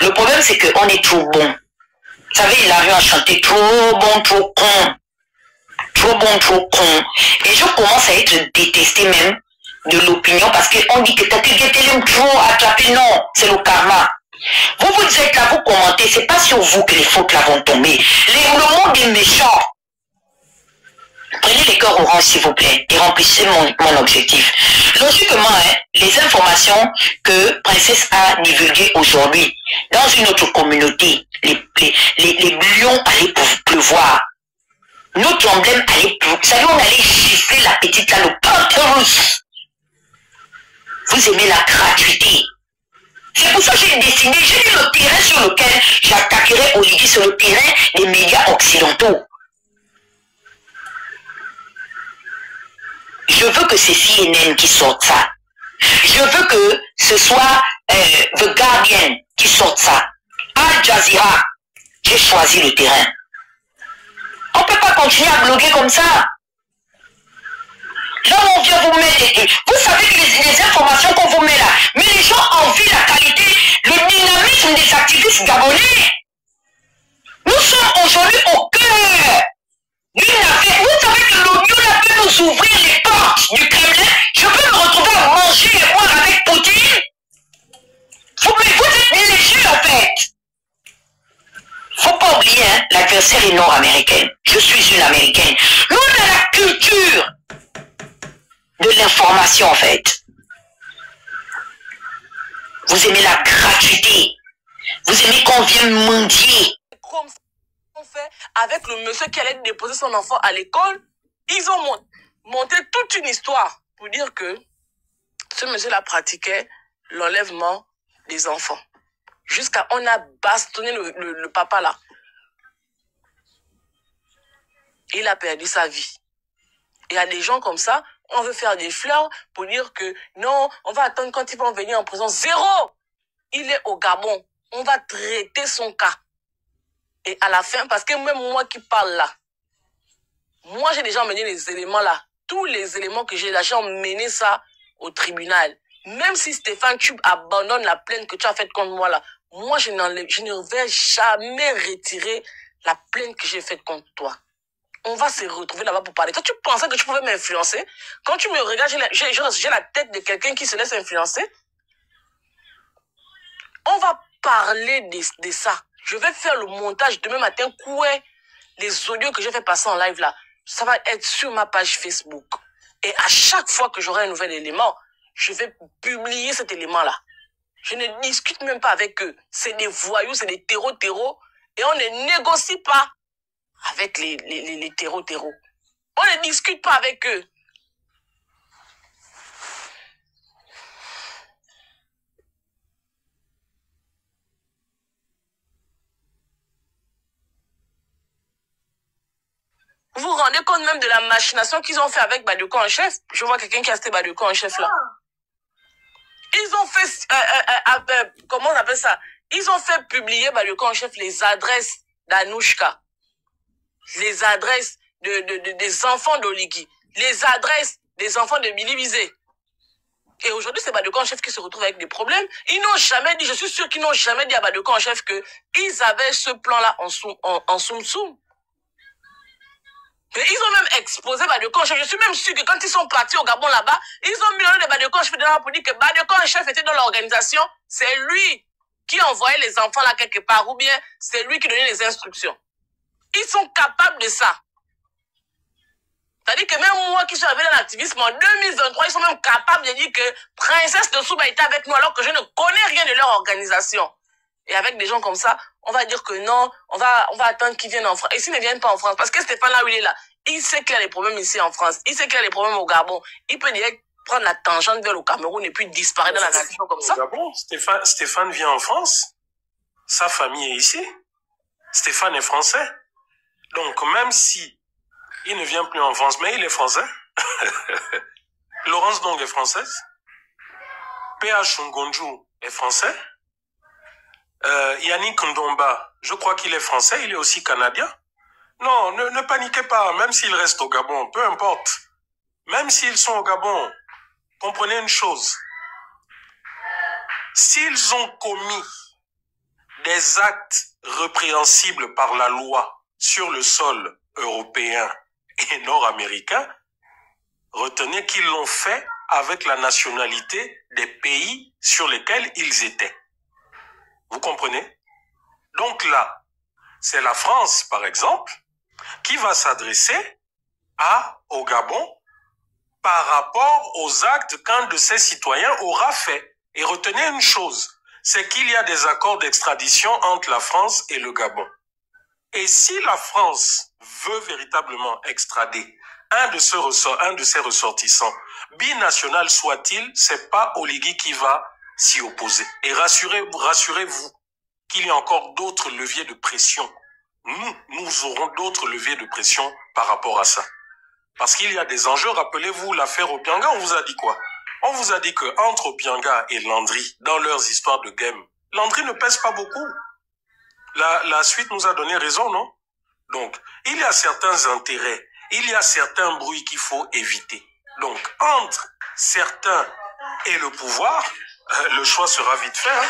Le problème c'est qu'on est trop bon. Vous savez, il arrive à chanter trop bon, trop con. Trop bon, trop con. Et je commence à être détesté même de l'opinion parce qu'on dit que t'as trop attrapé. Non, c'est le karma. Vous êtes là, vous commentez, c'est pas sur vous que les fautes là vont tomber. Le monde est méchant. Prenez les cœurs orange s'il vous plaît et remplissez mon objectif. Logiquement, hein, les informations que Princesse a divulguées aujourd'hui dans une autre communauté, les bouillons allaient pleuvoir. Notre emblème allait pour. Vous savez, on allait gifler la petite là, le Panthérus. Vous aimez la gratuité. C'est pour ça que j'ai décidé, j'ai dit le terrain sur lequel j'attaquerai Olivier, sur le terrain des médias occidentaux. Je veux que c'est CNN qui sorte ça. Je veux que ce soit The Guardian qui sorte ça. Al Jazeera, j'ai choisi le terrain. On ne peut pas continuer à bloguer comme ça. Là, on vient vous mettre. Vous savez que les informations qu'on vous met là, mais les gens envient la qualité, le dynamisme des activistes gabonais. Nous sommes aujourd'hui au cœur d'une affaire. Vous savez que l'Union peut nous ouvrir les portes du Kremlin. Je peux me retrouver à manger et boire avec Poutine. Mais vous êtes léger en fait. Faut pas oublier, hein, l'adversaire est nord-américain. Je suis une américaine. Nous, on a la culture de l'information en fait. Vous aimez la gratuité. Vous aimez qu'on vienne mendier. Comme on fait avec le monsieur qui allait déposer son enfant à l'école, ils ont monté toute une histoire pour dire que ce monsieur-là pratiquait l'enlèvement des enfants. Jusqu'à on a bastonné le papa là. Il a perdu sa vie. Il y a des gens comme ça, on veut faire des fleurs pour dire que non, on va attendre quand ils vont venir en prison. Zéro! Il est au Gabon. On va traiter son cas. Et à la fin, parce que même moi qui parle là, moi j'ai déjà emmené les éléments là. Tous les éléments que j'ai là, j'ai emmené ça au tribunal. Même si Stéphane, tu abandonnes la plainte que tu as faite contre moi là, moi je ne vais jamais retirer la plainte que j'ai faite contre toi. On va se retrouver là-bas pour parler. Toi, tu pensais que tu pouvais m'influencer? Quand tu me regardes, j'ai la tête de quelqu'un qui se laisse influencer. On va parler de ça. Je vais faire le montage demain matin. Les audios que j'ai fait passer en live là, ça va être sur ma page Facebook. Et à chaque fois que j'aurai un nouvel élément, je vais publier cet élément-là. Je ne discute même pas avec eux. C'est des voyous, c'est des terreaux. Et on ne négocie pas avec les terreaux. On ne discute pas avec eux. Vous vous rendez compte même de la machination qu'ils ont fait avec Badioko en chef? Je vois quelqu'un qui a cité Badioko en chef là. Ils ont fait, comment on appelle ça? Ils ont fait publier Badioko en chef les adresses d'Anouchka, les adresses des enfants d'Oligui, les adresses des enfants de Billy Bizet. Et aujourd'hui, c'est Badioko en chef qui se retrouve avec des problèmes. Ils n'ont jamais dit, je suis sûr qu'ils n'ont jamais dit à Badioko en chef qu'ils avaient ce plan-là en soum-soum. Mais ils ont même exposé Badioko en chef. Je suis même sûr que quand ils sont partis au Gabon là-bas, ils ont mis le nom de Badioko en chef pour dire que Badioko en chef était dans l'organisation. C'est lui qui envoyait les enfants là quelque part, ou bien c'est lui qui donnait les instructions. Ils sont capables de ça. C'est-à-dire que même moi qui suis arrivé dans l'activisme en 2023, ils sont même capables de dire que Princesse de Souba était avec nous alors que je ne connais rien de leur organisation. Et avec des gens comme ça, on va dire que non, on va attendre qu'ils viennent en France. Et s'ils ne viennent pas en France, parce que Stéphane là où il est là, il sait qu'il y a des problèmes ici en France, il sait qu'il y a des problèmes au Gabon, il peut direct prendre la tangente vers le Cameroun et puis disparaître dans la nation comme ça. Gabon, Stéphane vient en France, sa famille est ici, Stéphane est français. Donc même si il ne vient plus en France, mais il est français. Laurence Dong est française. PH Ngonjou est français. Yannick Ndomba, je crois qu'il est français, il est aussi canadien. Non, ne paniquez pas, même s'ils restent au Gabon, peu importe. Même s'ils sont au Gabon, comprenez une chose. S'ils ont commis des actes répréhensibles par la loi sur le sol européen et nord-américain, retenez qu'ils l'ont fait avec la nationalité des pays sur lesquels ils étaient. Vous comprenez? Donc là, c'est la France, par exemple, qui va s'adresser au Gabon par rapport aux actes qu'un de ses citoyens aura fait. Et retenez une chose, c'est qu'il y a des accords d'extradition entre la France et le Gabon. Et si la France veut véritablement extrader un de ses ressortissants, binational soit-il, c'est pas Oligui qui va s'y opposer. Et rassurez-vous qu'il y a encore d'autres leviers de pression. Nous aurons d'autres leviers de pression par rapport à ça. Parce qu'il y a des enjeux. Rappelez-vous l'affaire Obianga, on vous a dit quoi? On vous a dit que entre Obianga et Landry, dans leurs histoires de game, Landry ne pèse pas beaucoup. La suite nous a donné raison, non? Donc, il y a certains intérêts, il y a certains bruits qu'il faut éviter. Donc, entre certains et le pouvoir, le choix sera vite fait. Hein?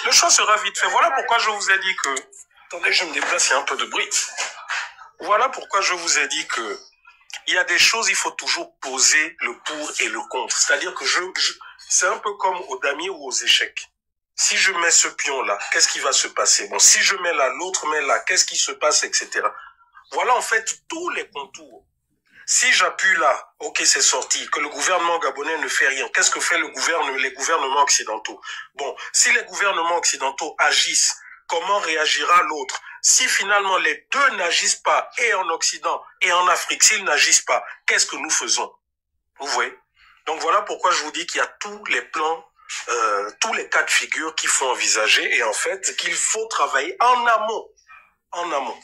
Le choix sera vite fait. Voilà pourquoi je vous ai dit que... Attendez, je me déplace, il y a un peu de bruit. Voilà pourquoi je vous ai dit que il y a des choses, il faut toujours poser le pour et le contre. C'est-à-dire que c'est un peu comme aux damiers ou aux échecs. Si je mets ce pion-là, qu'est-ce qui va se passer? Bon, si je mets là, l'autre met là, qu'est-ce qui se passe, etc. Voilà en fait tous les contours. Si j'appuie là, ok, c'est sorti, que le gouvernement gabonais ne fait rien, qu'est-ce que fait les gouvernements occidentaux? Bon, si les gouvernements occidentaux agissent, comment réagira l'autre? Si finalement les deux n'agissent pas, et en Occident et en Afrique, s'ils n'agissent pas, qu'est-ce que nous faisons? Vous voyez? Donc voilà pourquoi je vous dis qu'il y a tous les plans, tous les cas de figure qu'il faut envisager et en fait qu'il faut travailler en amont. En amont.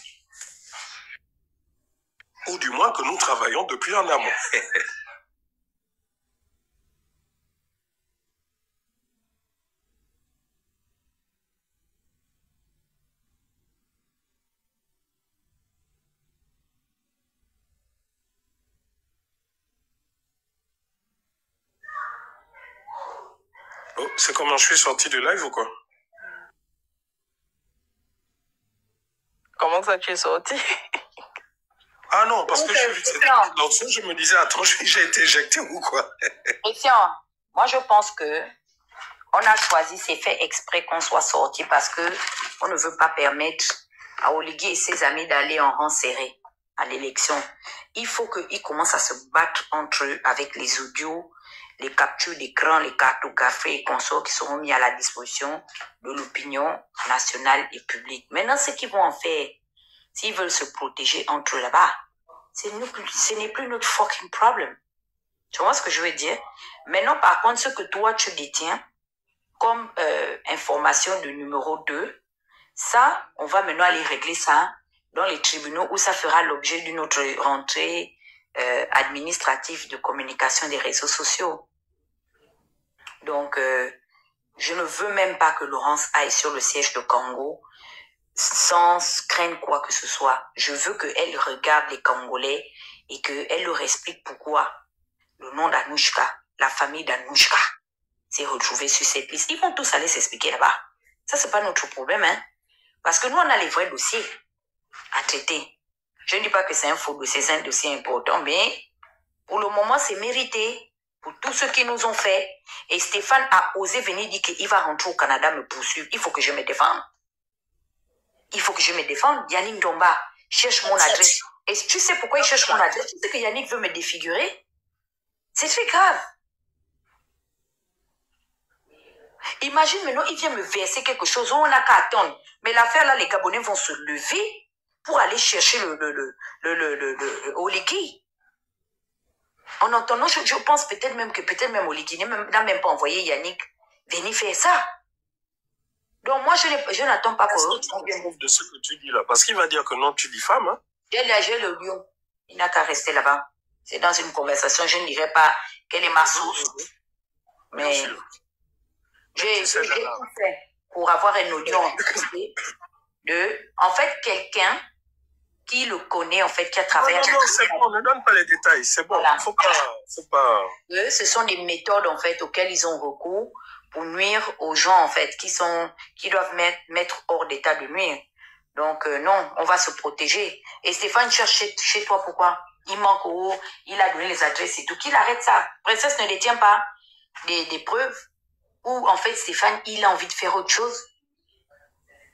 Ou du moins que nous travaillons depuis en amont. Oh, c'est comment je suis sorti du live ou quoi? Comment ça tu es sorti? Ah non, parce que je me disais, attends, j'ai été éjecté ou quoi? Christian, moi je pense que on a choisi, c'est fait exprès qu'on soit sorti parce que on ne veut pas permettre à Oligui et ses amis d'aller en rang serré à l'élection. Il faut qu'ils commencent à se battre entre eux avec les audios, les captures d'écran, les cartographies et consorts qui seront mis à la disposition de l'opinion nationale et publique. Maintenant, ce qu'ils vont en faire, s'ils veulent se protéger entre eux là-bas, ce n'est plus notre fucking problem. Tu vois ce que je veux dire? Maintenant, par contre, ce que toi, tu détiens comme information de numéro 2, ça, on va maintenant aller régler ça dans les tribunaux où ça fera l'objet d'une autre rentrée administrative de communication des réseaux sociaux. Donc, je ne veux même pas que Laurence aille sur le siège de Congo sans craindre quoi que ce soit. Je veux qu'elle regarde les Congolais et qu'elle leur explique pourquoi le nom d'Anouchka, la famille d'Anouchka, s'est retrouvée sur cette liste. Ils vont tous aller s'expliquer là-bas. Ça, c'est pas notre problème, hein. Parce que nous, on a les vrais dossiers à traiter. Je ne dis pas que c'est un faux dossier, c'est un dossier important, mais pour le moment, c'est mérité pour tous ceux qui nous ont fait. Et Stéphane a osé venir dire qu'il va rentrer au Canada me poursuivre. Il faut que je me défende. Il faut que je me défende. Yannick Domba cherche mon adresse. Et tu sais pourquoi il cherche mon adresse? Tu sais que Yannick veut me défigurer? C'est très grave. Imagine maintenant, il vient me verser quelque chose où on n'a qu'à attendre. Mais l'affaire là, les Gabonais vont se lever pour aller chercher le Oligui. En entendant, je pense peut-être même Oligui n'a même pas envoyé Yannick venir faire ça. Donc moi, je n'attends pas que... de ce que tu dis là, parce qu'il va dire que non, tu diffames. Hein? J'ai le lion. Il n'a qu'à rester là-bas. C'est dans une conversation, je ne dirais pas quelle est ma source. Mais j'ai tout fait pour avoir un audio en fait, quelqu'un qui le connaît, en fait, qui a travaillé avec... Non, c'est bon, ne donne pas les détails, c'est bon, voilà. Faut pas... Ce sont des méthodes, en fait, auxquelles ils ont recours pour nuire aux gens, en fait, qui doivent mettre hors d'état de nuire. Donc, non, on va se protéger. Et Stéphane cherche chez toi, pourquoi? Il manque il a donné les adresses et tout. Qu'il arrête ça. Princesse ne détient pas des preuves où, en fait, Stéphane, il a envie de faire autre chose.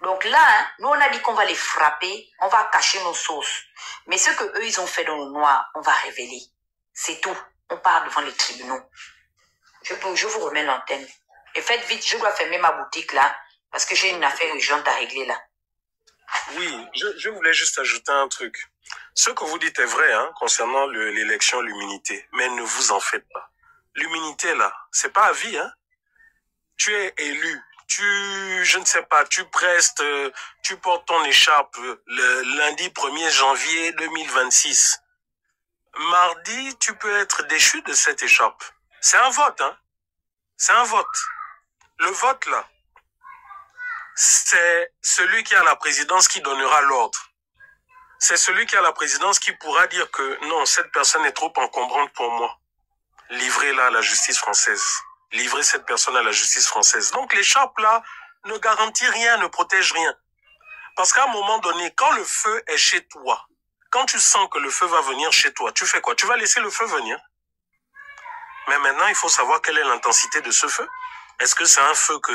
Donc là, hein, nous, on a dit qu'on va les frapper, on va cacher nos sources. Mais ce que eux ils ont fait dans le noir, on va révéler. C'est tout. On part devant les tribunaux. Je vous remets l'antenne. Et faites vite, je dois fermer ma boutique là, parce que j'ai une affaire urgente à régler là. Oui, je voulais juste ajouter un truc. Ce que vous dites est vrai hein, concernant l'élection, l'immunité. Mais ne vous en faites pas. L'immunité, là, c'est pas à vie. Hein. Tu es élu. Je ne sais pas, tu prestes, tu portes ton écharpe le lundi 1er janvier 2026. Mardi, tu peux être déchu de cette écharpe. C'est un vote, hein. C'est un vote. Le vote, là, c'est celui qui a la présidence qui donnera l'ordre. C'est celui qui a la présidence qui pourra dire que non, cette personne est trop encombrante pour moi. Livrez-la à la justice française. Livrez cette personne à la justice française. Donc l'écharpe là ne garantit rien, ne protège rien. Parce qu'à un moment donné, quand le feu est chez toi, quand tu sens que le feu va venir chez toi, tu fais quoi? Tu vas laisser le feu venir. Mais maintenant, il faut savoir quelle est l'intensité de ce feu. Est-ce que c'est un feu que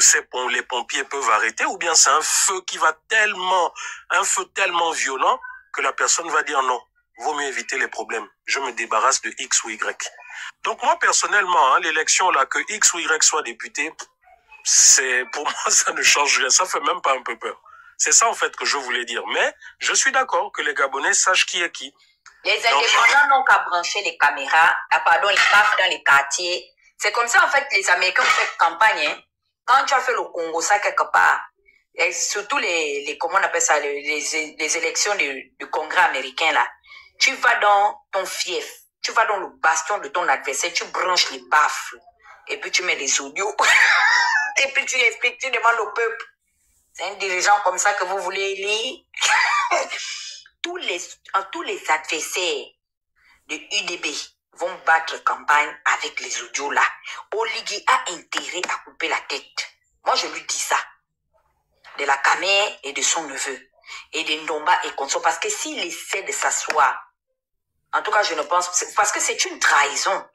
les pompiers peuvent arrêter ou bien c'est un feu qui va un feu tellement violent que la personne va dire non, vaut mieux éviter les problèmes. Je me débarrasse de X ou Y. Donc moi, personnellement, hein, l'élection là, que X ou Y soit député, pour moi, ça ne change rien. Ça fait même pas un peu peur. C'est ça, en fait, que je voulais dire. Mais je suis d'accord que les Gabonais sachent qui est qui. Les indépendants n'ont qu'à brancher les caméras, les CAF dans les quartiers. C'est comme ça, en fait, les Américains font campagne. Hein. Quand tu as fait le Congo, ça quelque part, et surtout comment on appelle ça, les élections du Congrès américain, là, tu vas dans ton fief, tu vas dans le bastion de ton adversaire, tu branches les baffles, et puis tu mets les audios, et puis tu expliques, tu demandes au peuple. C'est un dirigeant comme ça que vous voulez élire. tous les adversaires de UDB vont battre campagne avec les audios là. Oligui a intérêt à couper la tête. Moi, je lui dis ça. De la Camère et de son neveu. Et de Ndomba et consort. Parce que s'il essaie de s'asseoir, en tout cas, je ne pense... Parce que c'est une trahison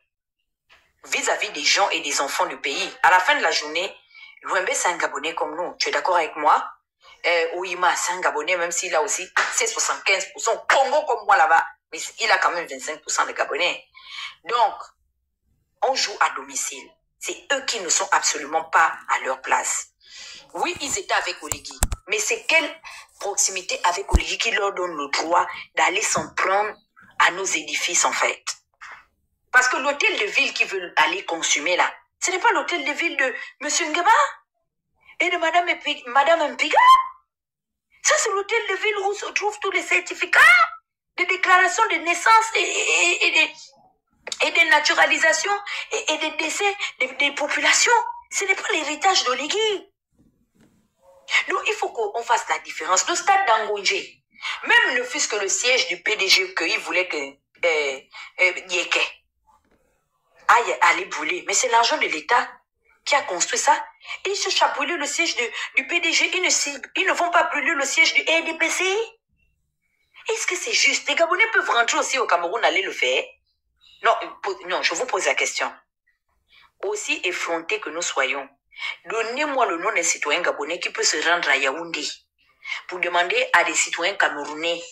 vis-à-vis des gens et des enfants du pays. À la fin de la journée, Louembe, c'est un Gabonais comme nous. Tu es d'accord avec moi? Ouima, c'est un Gabonais, même s'il a aussi c'est 75%. Congo comme moi là-bas. Mais il a quand même 25% de Gabonais. Donc, on joue à domicile. C'est eux qui ne sont absolument pas à leur place. Oui, ils étaient avec Oligui. Mais c'est quelle proximité avec Oligui qui leur donne le droit d'aller s'en prendre à nos édifices, en fait? Parce que l'hôtel de ville qu'ils veulent aller consumer là, ce n'est pas l'hôtel de ville de M. Ngaba et de Madame Mpiga. Ça, c'est l'hôtel de ville où se trouvent tous les certificats de déclaration de naissance et de naturalisation et de décès des populations. Ce n'est pas l'héritage d'Oligui. Donc, il faut qu'on fasse la différence. Le stade d'Angondje, même ne fût-ce que le siège du PDG qu'il voulait que Yeke aille aller brûler. Mais c'est l'argent de l'État qui a construit ça. Et ils cherchent à brûler le siège du PDG. Ils ne vont pas brûler le siège du RDPC. Est-ce que c'est juste? Les Gabonais peuvent rentrer aussi au Cameroun, aller le faire? Non, je vous pose la question. Aussi effrontés que nous soyons, donnez-moi le nom d'un citoyen gabonais qui peut se rendre à Yaoundé pour demander à des citoyens camerounais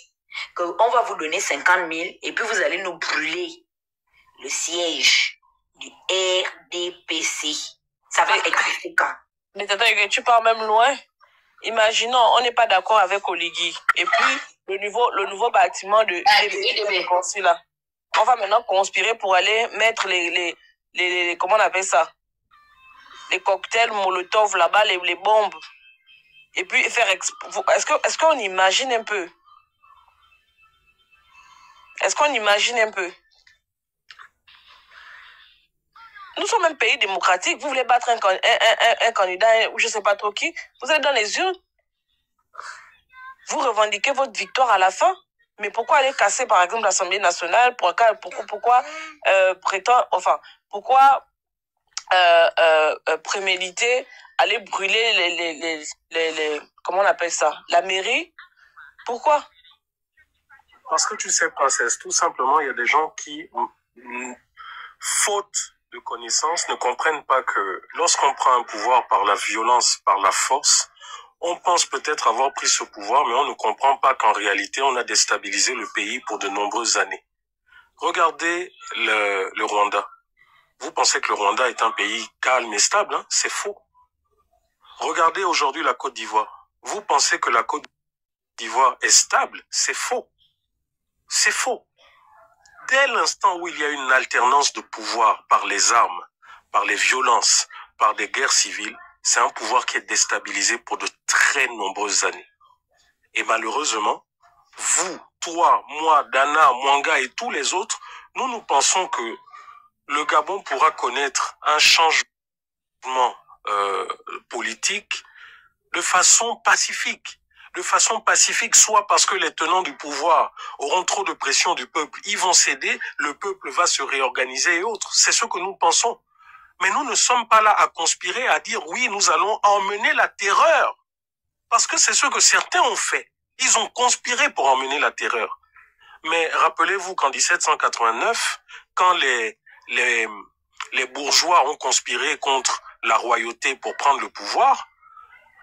qu'on va vous donner 50 000 et puis vous allez nous brûler le siège du RDPC. Ça va exister quand? Mais tu pars même loin. Imaginons, on n'est pas d'accord avec Oligui. Et puis, le nouveau bâtiment de UDB construit là. On va maintenant conspirer pour aller mettre les comment on appelle ça? Les cocktails Molotov là-bas, les bombes. Et puis faire... Est-ce qu'on imagine un peu? Est-ce qu'on imagine un peu? Nous sommes un pays démocratique. Vous voulez battre un candidat ou je ne sais pas trop qui. Vous êtes dans les urnes. Vous revendiquez votre victoire à la fin. Mais pourquoi aller casser, par exemple, l'Assemblée nationale? Pourquoi préméditer, aller brûler comment on appelle ça? La mairie? Pourquoi? Parce que tu sais, princesse, tout simplement, il y a des gens qui, faute de connaissances, ne comprennent pas que lorsqu'on prend un pouvoir par la violence, par la force, on pense peut-être avoir pris ce pouvoir, mais on ne comprend pas qu'en réalité, on a déstabilisé le pays pour de nombreuses années. Regardez le Rwanda. Vous pensez que le Rwanda est un pays calme et stable, hein? C'est faux. Regardez aujourd'hui la Côte d'Ivoire. Vous pensez que la Côte d'Ivoire est stable? C'est faux. C'est faux. Dès l'instant où il y a une alternance de pouvoir par les armes, par les violences, par des guerres civiles, c'est un pouvoir qui est déstabilisé pour de très nombreuses années. Et malheureusement, vous, toi, moi, Dana, Mwanga et tous les autres, nous pensons que le Gabon pourra connaître un changement politique de façon pacifique. De façon pacifique, soit parce que les tenants du pouvoir auront trop de pression du peuple, ils vont céder, le peuple va se réorganiser et autres. C'est ce que nous pensons. Mais nous ne sommes pas là à conspirer, à dire oui, nous allons emmener la terreur. Parce que c'est ce que certains ont fait. Ils ont conspiré pour emmener la terreur. Mais rappelez-vous qu'en 1789, quand les bourgeois ont conspiré contre la royauté pour prendre le pouvoir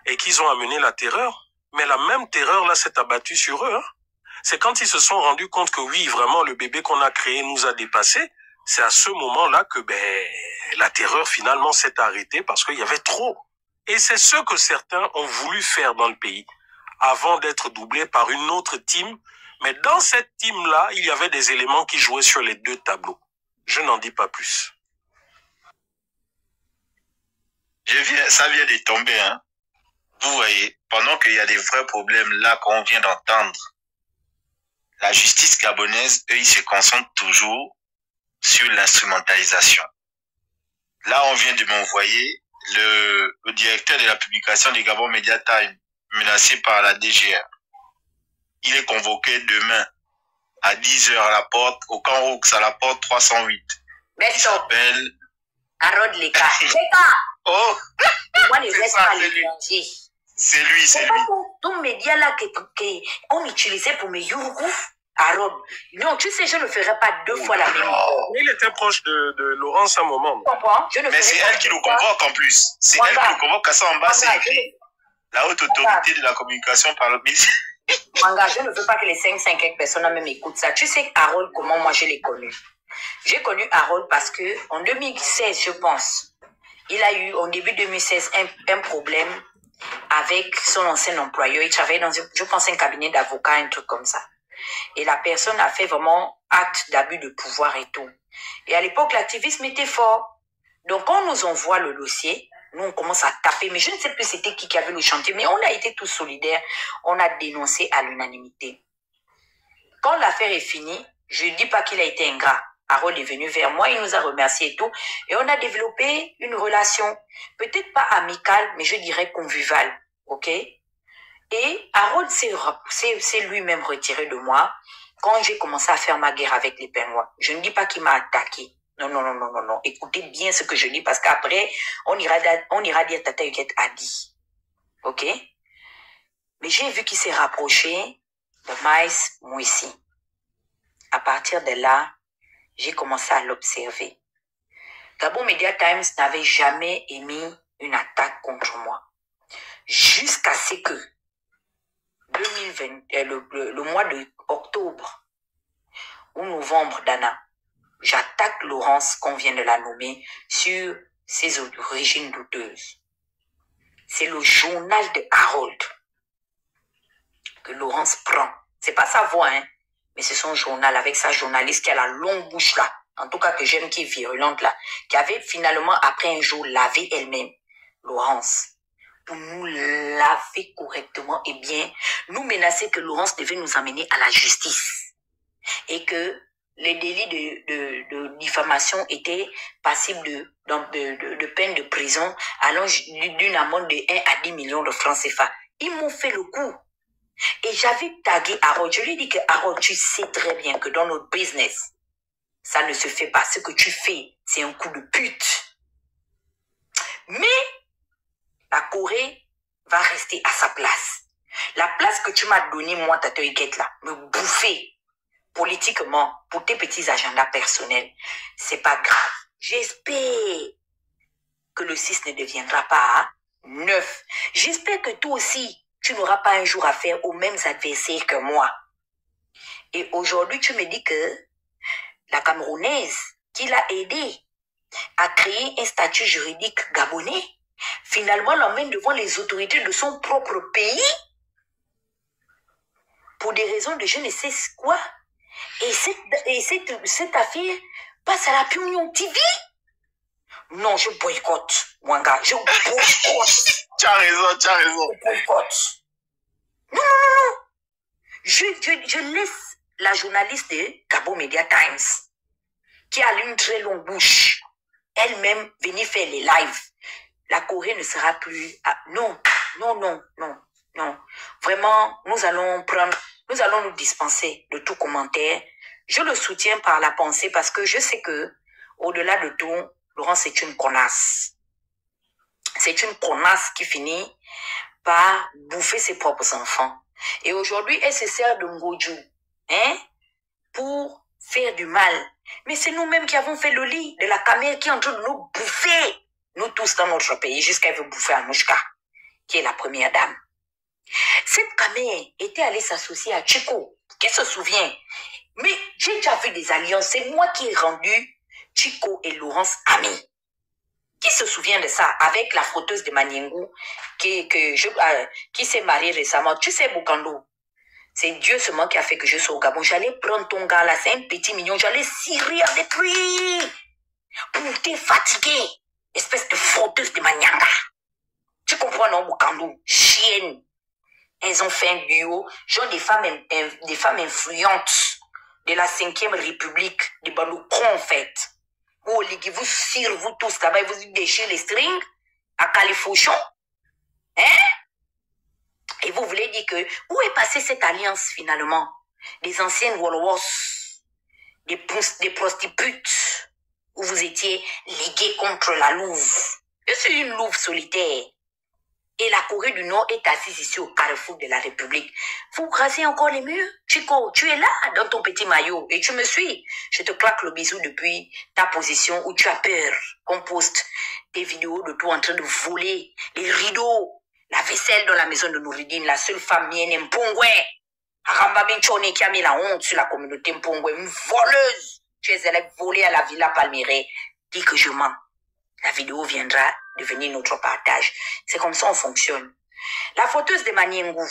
et qu'ils ont amené la terreur, mais la même terreur là s'est abattue sur eux. Hein. C'est quand ils se sont rendus compte que oui, vraiment, le bébé qu'on a créé nous a dépassés. C'est à ce moment-là que la terreur finalement s'est arrêtée parce qu'il y avait trop. Et c'est ce que certains ont voulu faire dans le pays avant d'être doublés par une autre team. Mais dans cette team-là, il y avait des éléments qui jouaient sur les deux tableaux. Je n'en dis pas plus. Ça vient de tomber, hein. Vous voyez, pendant qu'il y a des vrais problèmes là qu'on vient d'entendre, la justice gabonaise, eux, ils se concentrent toujours sur l'instrumentalisation. Là, on vient de m'envoyer le directeur de la publication du Gabon Media Time, menacé par la DGR. Il est convoqué demain à 10h à la porte, au camp Roux, à la porte 308. Il s'appelle Harold Leka. Oh, Moi, les restes à l'étranger. C'est lui, c'est lui. Ton média là qu'on utilisait pour mes Yourou, Harold. Non, tu sais, je ne ferai pas deux fois la même. Il était proche de Laurence à un moment. Tu comprends? Mais c'est elle qui nous convoque en plus. C'est elle qui nous convoque. À ça en bas, c'est écrit. La haute autorité de la communication par le ministre. Manga, je ne veux pas que les 5 personnes même écoutent ça. Tu sais Harold, comment moi je l'ai connu? J'ai connu Harold parce que en 2016, je pense, il a eu, en début 2016, un problème avec son ancien employeur. Il travaillait dans, je pense, un cabinet d'avocats, un truc comme ça. Et la personne a fait vraiment acte d'abus de pouvoir et tout. Et à l'époque, l'activisme était fort. Donc, quand on nous envoie le dossier, nous, on commence à taper. Mais je ne sais plus c'était qui avait le chantier. Mais on a été tous solidaires. On a dénoncé à l'unanimité. Quand l'affaire est finie, je ne dis pas qu'il a été ingrat. Harold est venu vers moi, il nous a remercié et tout. Et on a développé une relation, peut-être pas amicale, mais je dirais convivale. OK? Et Harold s'est lui-même retiré de moi quand j'ai commencé à faire ma guerre avec les Pingouins. Je ne dis pas qu'il m'a attaqué. Non. Écoutez bien ce que je dis parce qu'après, on ira dire Tata Yuket a dit. OK? Mais j'ai vu qu'il s'est rapproché de Maïs Mouissi. À partir de là, j'ai commencé à l'observer. Gabon Media Times n'avait jamais émis une attaque contre moi. Jusqu'à ce que 2020, le mois d'octobre ou novembre, Dana, j'attaque Laurence, qu'on vient de la nommer, sur ses origines douteuses. C'est le journal de Harold que Laurence prend. C'est pas sa voix, hein, mais c'est son journal avec sa journaliste qui a la longue bouche là, en tout cas que j'aime, qui est virulente là, qui avait finalement après un jour lavé elle-même Laurence pour nous laver correctement et bien nous menacer que Laurence devait nous amener à la justice et que les délits de diffamation étaient passibles de peine de prison allant d'une amende de 1 à 10 millions de francs CFA. Ils m'ont fait le coup. Et j'avais tagué Harold. Je lui ai dit que Harold, tu sais très bien que dans notre business, ça ne se fait pas. Ce que tu fais, c'est un coup de pute. Mais la Corée va rester à sa place. La place que tu m'as donnée, moi, Tata Yuket, là, me bouffer politiquement pour tes petits agendas personnels, c'est pas grave. J'espère que le 6 ne deviendra pas 9. J'espère que toi aussi, tu n'auras pas un jour affaire aux mêmes adversaires que moi. Et aujourd'hui, tu me dis que la Camerounaise qui l'a aidé à créer un statut juridique gabonais, finalement l'emmène devant les autorités de son propre pays pour des raisons de je ne sais quoi. Et cette affaire passe à la Pyongyang TV. Non, je boycotte, mon gars. Je boycotte. Tu as raison, tu as raison. Je boycotte. Non, non, non, non. Je laisse la journaliste de Gabon Media Times, qui a une très longue bouche, elle-même venir faire les lives. La Corée ne sera plus... Non, non, non, non, non. Vraiment, nous allons nous dispenser de tout commentaire. Je le soutiens par la pensée parce que je sais que, au-delà de tout, Laurent, c'est une connasse. C'est une connasse qui finit par bouffer ses propres enfants. Et aujourd'hui, elle se sert de Ngoju, hein, pour faire du mal. Mais c'est nous-mêmes qui avons fait le lit de la caméra qui est en train de nous bouffer. Nous tous dans notre pays, jusqu'à elle veut bouffer Anouchka, qui est la première dame. Cette caméra était allée s'associer à Chico. Qui se souvient? Mais j'ai déjà vu des alliances. C'est moi qui ai rendu Chico et Laurence amis. Qui se souvient de ça? Avec la frotteuse de Maniengu qui s'est mariée récemment. Tu sais, Bukando, c'est Dieu seulement qui a fait que je sois au Gabon. J'allais prendre ton gars là, c'est un petit mignon. J'allais cirer avec lui pour te fatiguer. Espèce de frotteuse de Manianga. Tu comprends, non, Bukando? Chienne. Elles ont fait un duo. Genre des femmes influentes de la 5e République, des Baloukons, en fait. Où vous cire, vous tous là-bas, vous déchirez les strings à Califourchon. Hein? Et vous voulez dire que, où est passée cette alliance finalement? Des anciennes Wollos, des prostitutes, où vous étiez ligués contre la louve. Je suis une louve solitaire. Et la Corée du Nord est assise ici au carrefour de la République. Vous grassez encore les murs? Chico, tu es là dans ton petit maillot et tu me suis. Je te claque le bisou depuis ta position où tu as peur qu'on poste des vidéos de toi en train de voler les rideaux, la vaisselle dans la maison de Nouridine, la seule femme mienne Mpongwe. Aramba Binchone qui a mis la honte sur la communauté Mpongwe, une voleuse. Tu es allée voler à la Villa Palmyre. Dis que je mens. La vidéo viendra devenir notre partage. C'est comme ça on fonctionne. La frotteuse de Maniengu.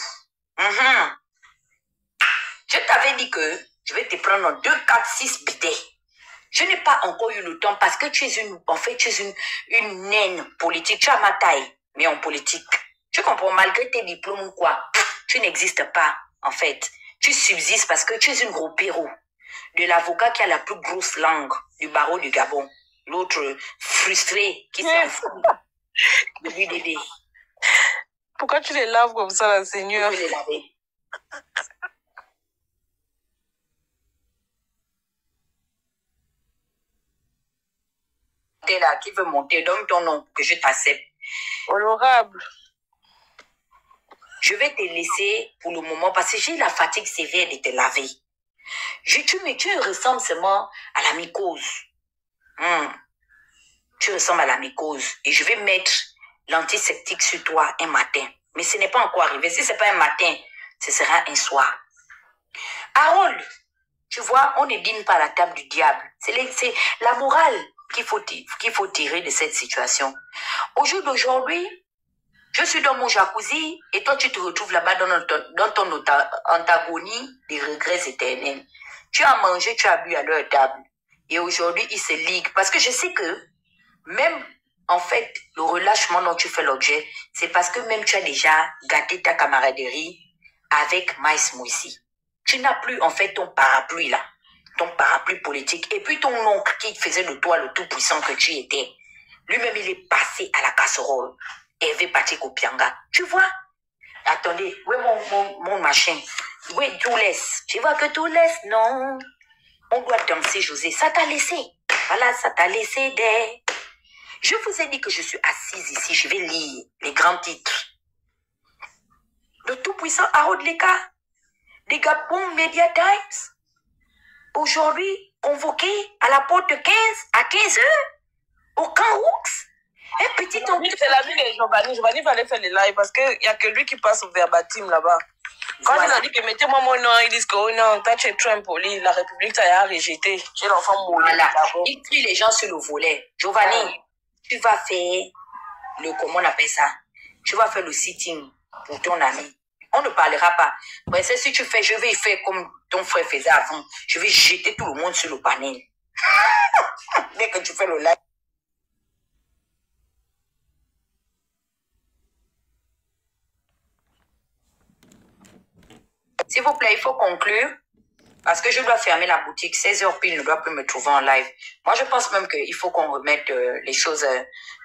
Je t'avais dit que je vais te prendre en 2, 4, 6 bidets. Je n'ai pas encore eu le temps parce que tu es une naine politique. Tu as ma taille, mais en politique. Tu comprends, malgré tes diplômes ou quoi, tu n'existes pas, en fait. Tu subsistes parce que tu es une gros pérou. De l'avocat qui a la plus grosse langue du barreau du Gabon. L'autre frustré qui s'en fout de l'UDD. Pourquoi tu les laves comme ça, la Seigneur? Je vais les laver. T'es là, qui veut monter, donne ton nom, que je t'accepte. Honorable. Je vais te laisser pour le moment parce que j'ai la fatigue sévère de te laver. Tu ressembles seulement à la mycose. Tu ressembles à la mycose. Et je vais mettre l'antiseptique sur toi un matin. Mais ce n'est pas encore arrivé. Si ce n'est pas un matin, ce sera un soir. Harold, tu vois, on ne dîne pas à la table du diable. C'est la morale qu'il faut tirer de cette situation. Au jour d'aujourd'hui, je suis dans mon jacuzzi et toi tu te retrouves là-bas dans ton antagonie des regrets éternels. Tu as mangé, tu as bu à leur table. Et aujourd'hui, ils se liguent. Parce que je sais que même, en fait, le relâchement dont tu fais l'objet, c'est parce que même tu as déjà gâté ta camaraderie avec Maïs Moussi. Tu n'as plus, en fait, ton parapluie là. Ton parapluie politique. Et puis ton oncle qui faisait de toi le tout-puissant que tu étais. Lui-même, il est passé à la casserole. Hervé Patrick Opianga. Tu vois? Attendez, où est mon machin? Où est tout laisse? Tu vois que tout laisse? Non. On doit danser, José. Ça t'a laissé. Voilà, ça t'a laissé des... Je vous ai dit que je suis assise ici. Je vais lire les grands titres. Le tout-puissant Harold Leka, des Gabon Media Times, aujourd'hui convoqué à la porte 15 à 15 heures au camp Roux. Un petit homme. C'est l'ami de Giovanni. Giovanni va aller faire les lives parce qu'il n'y a que lui qui passe au verbatim là-bas. Quand il a dit que mettez-moi mon nom, ils disent que oh non, toi tu es trop impoli, la République t'a rejeté. Tu es l'enfant moulu. Voilà. Il tue les gens sur le volet. Giovanni, tu vas faire le, comment on appelle ça? Tu vas faire le sitting pour ton ami. On ne parlera pas. Princesse, si tu fais, je vais faire comme ton frère faisait avant. Je vais jeter tout le monde sur le panel. Dès que tu fais le live. S'il vous plaît, il faut conclure. Parce que je dois fermer la boutique. 16h pile, ne doit plus me trouver en live. Moi, je pense même qu'il faut qu'on remette les choses.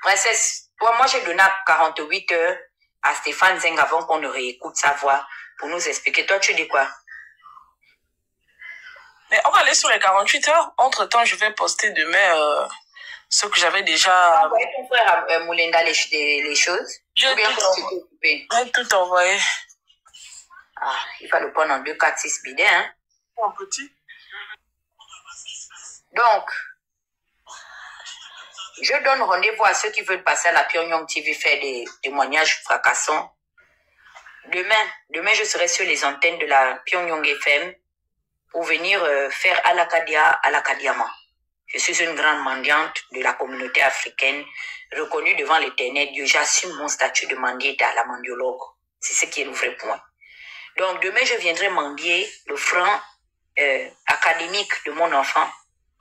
Princesse, moi, j'ai donné 48 heures à Stéphane Zeng avant qu'on ne réécoute sa voix pour nous expliquer. Toi, tu dis quoi? Mais on va aller sur les 48 heures. Entre-temps, je vais poster demain ce que j'avais déjà... Envoyer ton frère à Moulinda les choses. Je vais tout envoyer. Ah, il va le prendre en 2, 4, 6 bidets, hein? Un petit. Donc, je donne rendez-vous à ceux qui veulent passer à la Pyongyang TV faire des témoignages fracassants. Demain, je serai sur les antennes de la Pyongyang FM pour venir faire Alakadiama. Je suis une grande mendiante de la communauté africaine, reconnue devant l'éternel Dieu. J'assume mon statut de mendieta, la mendiologue. C'est ce qui est le vrai point. Donc, demain, je viendrai mendier le franc académique de mon enfant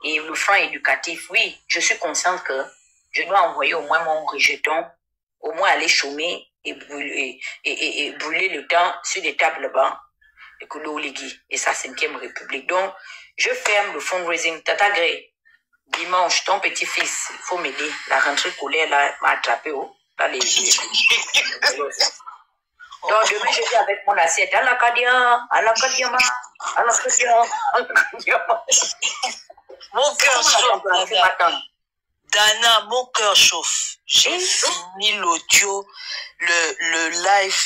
et le franc éducatif. Oui, je suis consciente que je dois envoyer au moins mon rejeton, au moins aller chômer et brûler le temps sur des tables bancs de Koulouligui et sa 5e République. Donc, je ferme le fundraising. Tata Grey, dimanche, ton petit-fils, il faut m'aider. La rentrée scolaire là m'a attrapé. Là, donc, demain, je vais avec mon assiette. Mon cœur chauffe. Dana, mon cœur chauffe. J'ai fini l'audio, le live.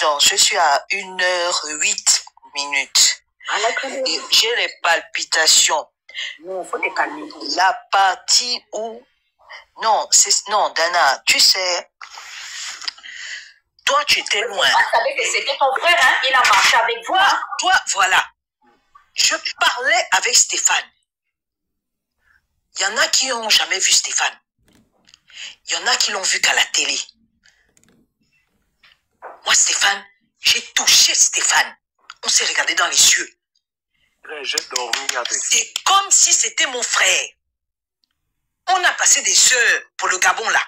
Non, je suis à 1h08. Et j'ai les palpitations. Non, faut te calmer. La partie où... Non, Dana, tu sais... Toi, tu étais loin. Tu savais que c'était ton frère, hein? Il a marché avec toi. Toi, voilà. Je parlais avec Stéphane. Il y en a qui n'ont jamais vu Stéphane. Il y en a qui l'ont vu qu'à la télé. Moi, Stéphane, j'ai touché Stéphane. On s'est regardé dans les yeux. J'ai dormi avec. C'est comme si c'était mon frère. On a passé des heures pour le Gabon, là.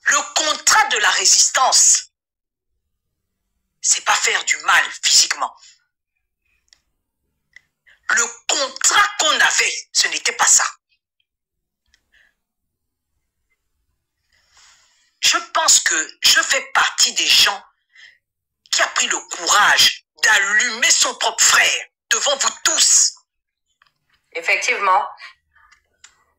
Le contrat de la résistance, c'est pas faire du mal physiquement. Le contrat qu'on avait, ce n'était pas ça. Je pense que je fais partie des gens qui a pris le courage d'allumer son propre frère devant vous tous. Effectivement.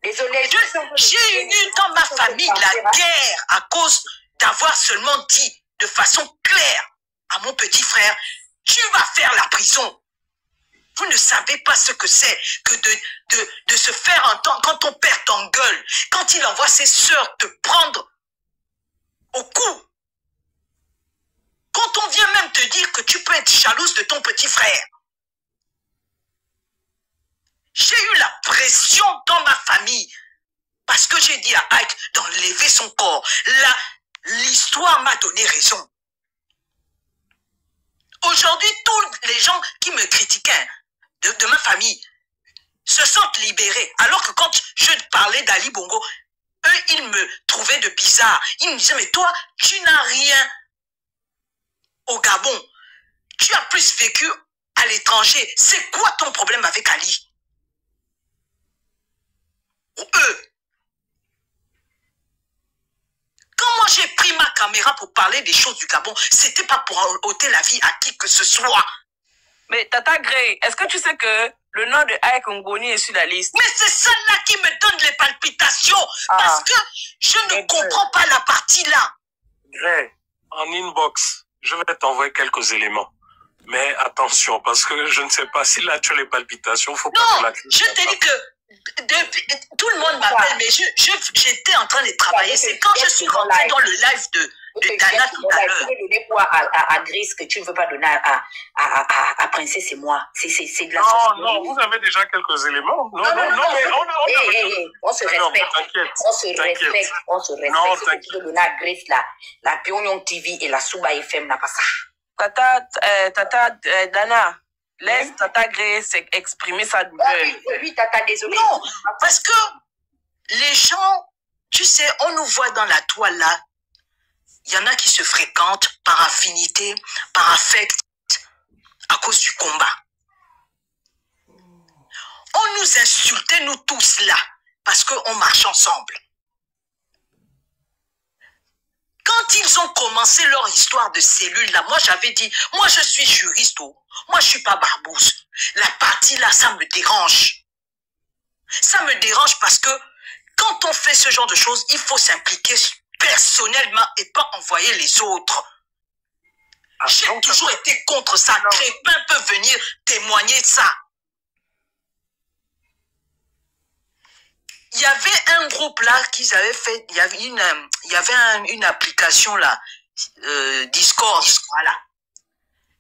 Désolé. J'ai eu dans ma famille la guerre à cause d'avoir seulement dit de façon claire à mon petit frère, tu vas faire la prison. Vous ne savez pas ce que c'est que de se faire entendre quand ton père t'engueule, quand il envoie ses sœurs te prendre au cou. Quand on vient même te dire que tu peux être jalouse de ton petit frère. J'ai eu la pression dans ma famille parce que j'ai dit à Ike d'enlever son corps. L'histoire m'a donné raison. Aujourd'hui, tous les gens qui me critiquaient de ma famille se sentent libérés. Alors que quand je parlais d'Ali Bongo, eux, ils me trouvaient de bizarre. Ils me disaient, mais toi, tu n'as rien au Gabon. Tu as plus vécu à l'étranger. C'est quoi ton problème avec Ali? Ou eux. Quand moi j'ai pris ma caméra pour parler des choses du Gabon, c'était pas pour ôter la vie à qui que ce soit. Mais Tata Grey, est-ce que tu sais que le nom de Ike Ngoni est sur la liste? Mais c'est ça-là qui me donne les palpitations. Parce que je ne comprends pas la partie là. Grey, en inbox, je vais t'envoyer quelques éléments. Mais attention, parce que je ne sais pas si là tu as les palpitations, faut pas que la... Non, je te dis que tout le monde m'appelle, mais j'étais en train de travailler. C'est quand je suis rentrée dans le live de Dana tout à l'heure. Tu veux donner quoi à Gris que tu ne veux pas donner à Princesse et moi? C'est de la société. Non, vous avez déjà quelques éléments. Non, mais on se respecte. On se respecte. Non, t'inquiète. Tu veux donner à Gris la Pyongyang TV et la Suba FM n'a pas ça. Dana, laisse Tata Grey exprimer sa douleur. Oui, Tata, désolé. Non, parce que les gens, tu sais, on nous voit dans la toile là. Il y en a qui se fréquentent par affinité, par affect, à cause du combat. On nous insultait, nous tous là, parce qu'on marche ensemble. Quand ils ont commencé leur histoire de cellules là, moi j'avais dit, moi je suis juriste, moi je suis pas barbouze. La partie là, ça me dérange. Ça me dérange parce que quand on fait ce genre de choses, il faut s'impliquer personnellement et pas envoyer les autres. J'ai toujours été contre ça. Crépin peut venir témoigner de ça. Il y avait un groupe là qu'ils avaient fait, il y avait une application là, Discord, voilà.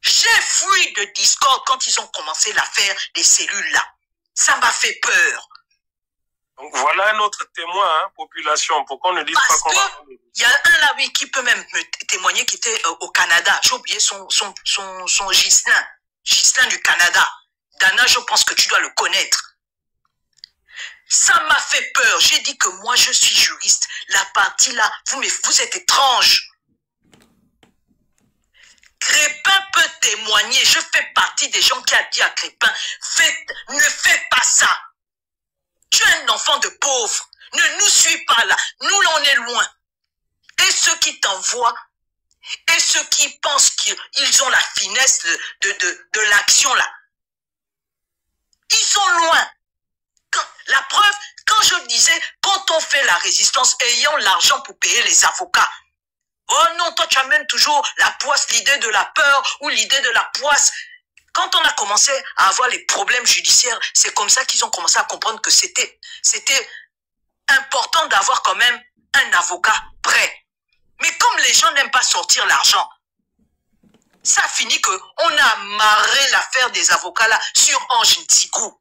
J'ai fui de Discord quand ils ont commencé l'affaire des cellules là. Ça m'a fait peur. Donc voilà un autre témoin, hein, population, pour qu'on ne dise pas qu'on va... Il y a un là, oui, qui peut même me témoigner qui était au Canada. J'ai oublié son Ghislain. Ghislain du Canada. Dana, je pense que tu dois le connaître. Ça m'a fait peur. J'ai dit que moi, je suis juriste. La partie là, vous êtes étrange. Crépin peut témoigner. Je fais partie des gens qui a dit à Crépin, ne fais pas ça. Tu es un enfant de pauvre. Ne nous suis pas là. Nous, on est loin. Et ceux qui t'envoient, et ceux qui pensent qu'ils ont la finesse de l'action là, ils sont loin. La preuve, quand je disais, quand on fait la résistance, ayant l'argent pour payer les avocats, oh non, toi tu amènes toujours la poisse, l'idée de la peur ou l'idée de la poisse. Quand on a commencé à avoir les problèmes judiciaires, c'est comme ça qu'ils ont commencé à comprendre que c'était important d'avoir quand même un avocat prêt. Mais comme les gens n'aiment pas sortir l'argent, ça finit qu'on a amarré l'affaire des avocats là sur Ange Ntigou,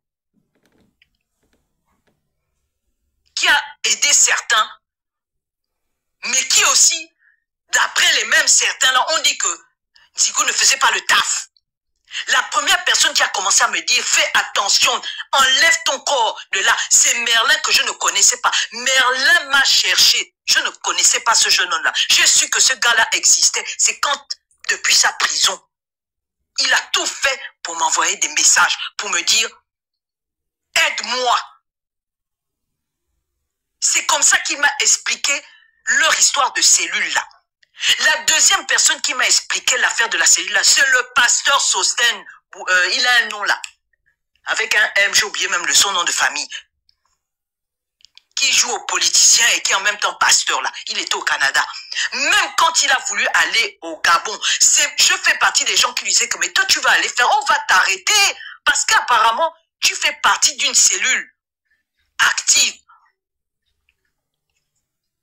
qui a aidé certains, mais qui aussi, d'après les mêmes certains là, on dit que Ntigou ne faisait pas le taf. La première personne qui a commencé à me dire, fais attention, enlève ton corps de là, c'est Merlin que je ne connaissais pas. Merlin m'a cherché, je ne connaissais pas ce jeune homme-là. J'ai su que ce gars-là existait, c'est quand, depuis sa prison, il a tout fait pour m'envoyer des messages, pour me dire, aide-moi. C'est comme ça qu'il m'a expliqué leur histoire de cellule-là. La deuxième personne qui m'a expliqué l'affaire de la cellule là, c'est le pasteur Sosten. Il a un nom là, avec un M, j'ai oublié même son nom de famille, qui joue aux politiciens et qui est en même temps pasteur là. Il était au Canada. Même quand il a voulu aller au Gabon, je fais partie des gens qui lui disaient que mais toi tu vas aller faire, on va t'arrêter parce qu'apparemment tu fais partie d'une cellule active.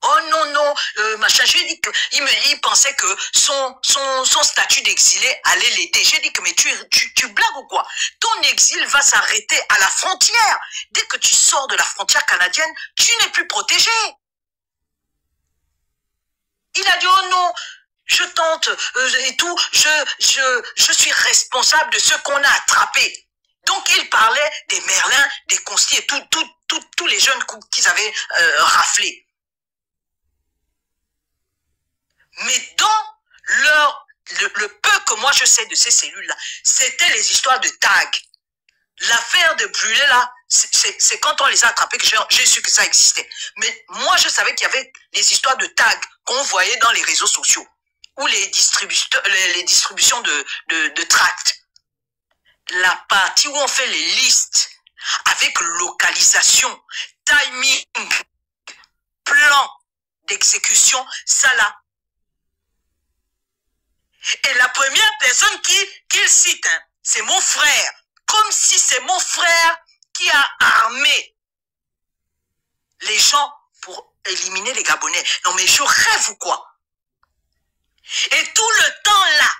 Oh non, non, machin, j'ai dit qu'il pensait que son statut d'exilé allait l'aider. J'ai dit que mais tu blagues ou quoi? Ton exil va s'arrêter à la frontière. Dès que tu sors de la frontière canadienne, tu n'es plus protégé. Il a dit, oh non, je tente et tout, je suis responsable de ce qu'on a attrapé. Donc il parlait des Merlins, des Constiers, tous les jeunes qu'ils avaient raflés. Mais dans le peu que moi je sais de ces cellules-là, c'était les histoires de tag. L'affaire de Brûlé là, c'est quand on les a attrapés que j'ai su que ça existait. Mais moi je savais qu'il y avait les histoires de tag qu'on voyait dans les réseaux sociaux ou les distributions de tracts. La partie où on fait les listes avec localisation, timing, plan d'exécution, ça là. Et la première personne qu'il cite, hein, c'est mon frère. Comme si c'est mon frère qui a armé les gens pour éliminer les Gabonais. Non mais je rêve ou quoi? Et tout le temps là,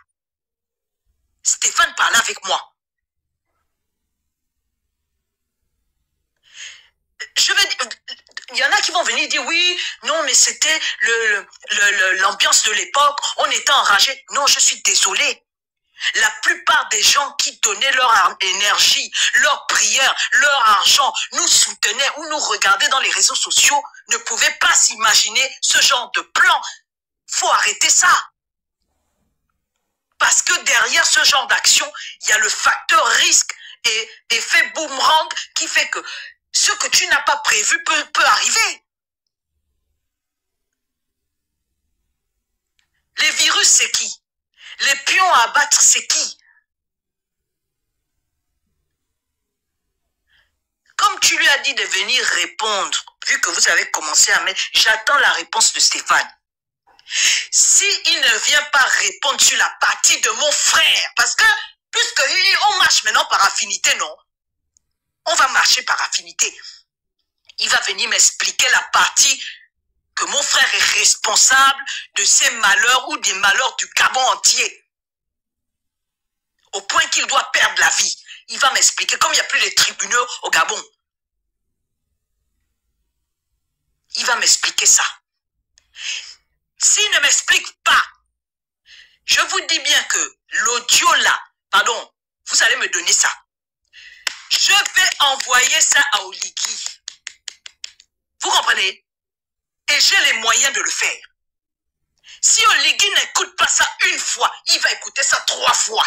Stéphane parlait avec moi. Il y en a qui vont venir dire oui, non mais c'était l'ambiance de l'époque, on était enragé. Non, je suis désolé. La plupart des gens qui donnaient leur énergie, leur prière, leur argent, nous soutenaient ou nous regardaient dans les réseaux sociaux, ne pouvaient pas s'imaginer ce genre de plan. Faut arrêter ça. Parce que derrière ce genre d'action, il y a le facteur risque et effet boomerang qui fait que ce que tu n'as pas prévu peut arriver. Les virus, c'est qui? Les pions à abattre, c'est qui? Comme tu lui as dit de venir répondre, vu que vous avez commencé à mettre, j'attends la réponse de Stéphane. S'il ne vient pas répondre sur la partie de mon frère, parce que puisqu'on marche maintenant par affinité, non? On va marcher par affinité. Il va venir m'expliquer la partie que mon frère est responsable de ces malheurs ou des malheurs du Gabon entier. Au point qu'il doit perdre la vie. Il va m'expliquer, comme il n'y a plus de tribunaux au Gabon. Il va m'expliquer ça. S'il ne m'explique pas, je vous dis bien que l'audio là, pardon, vous allez me donner ça. Je vais envoyer ça à Oligui. Vous comprenez? Et j'ai les moyens de le faire. Si Oligui n'écoute pas ça une fois, il va écouter ça 3 fois.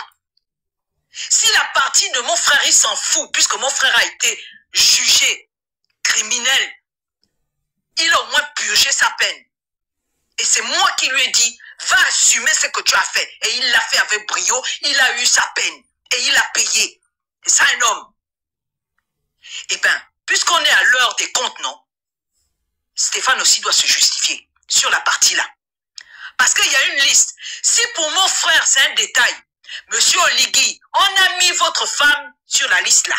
Si la partie de mon frère, il s'en fout, puisque mon frère a été jugé criminel, il a au moins purgé sa peine. Et c'est moi qui lui ai dit, va assumer ce que tu as fait. Et il l'a fait avec brio, il a eu sa peine. Et il a payé. C'est ça un homme. Eh bien, puisqu'on est à l'heure des comptes, non? Stéphane aussi doit se justifier sur la partie là. Parce qu'il y a une liste. Si pour mon frère, c'est un détail, Monsieur Oligui, on a mis votre femme sur la liste là.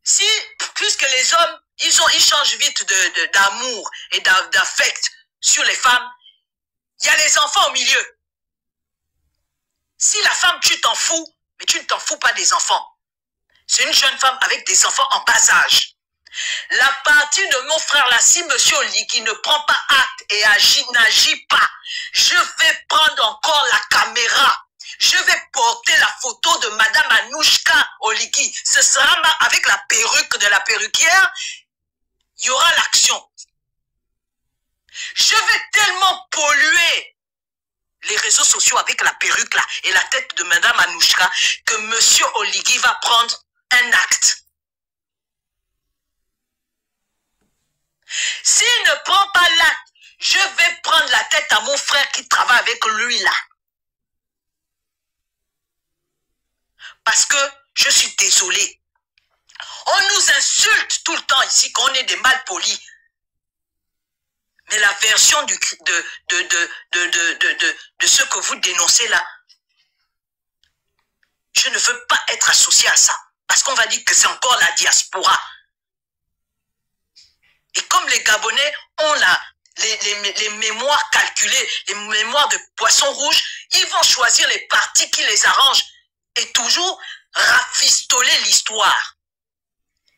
Si, puisque les hommes, ils changent vite d'amour et d'affect sur les femmes, il y a les enfants au milieu. Si la femme, tu t'en fous, mais tu ne t'en fous pas des enfants. C'est une jeune femme avec des enfants en bas âge. La partie de mon frère là, si Monsieur Oligui ne prend pas acte et n'agit pas, je vais prendre encore la caméra. Je vais porter la photo de Madame Anouchka Oligui. Ce sera avec la perruque de la perruquière. Il y aura l'action. Je vais tellement polluer les réseaux sociaux avec la perruque là et la tête de Madame Anouchka que Monsieur Oligui va prendre un acte. S'il ne prend pas l'acte, je vais prendre la tête à mon frère qui travaille avec lui là. Parce que je suis désolé. On nous insulte tout le temps ici qu'on est des malpolis. Mais la version de ce que vous dénoncez là, je ne veux pas être associé à ça. Parce qu'on va dire que c'est encore la diaspora. Et comme les Gabonais ont les mémoires calculées, les mémoires de poissons rouges, ils vont choisir les parties qui les arrangent et toujours rafistoler l'histoire.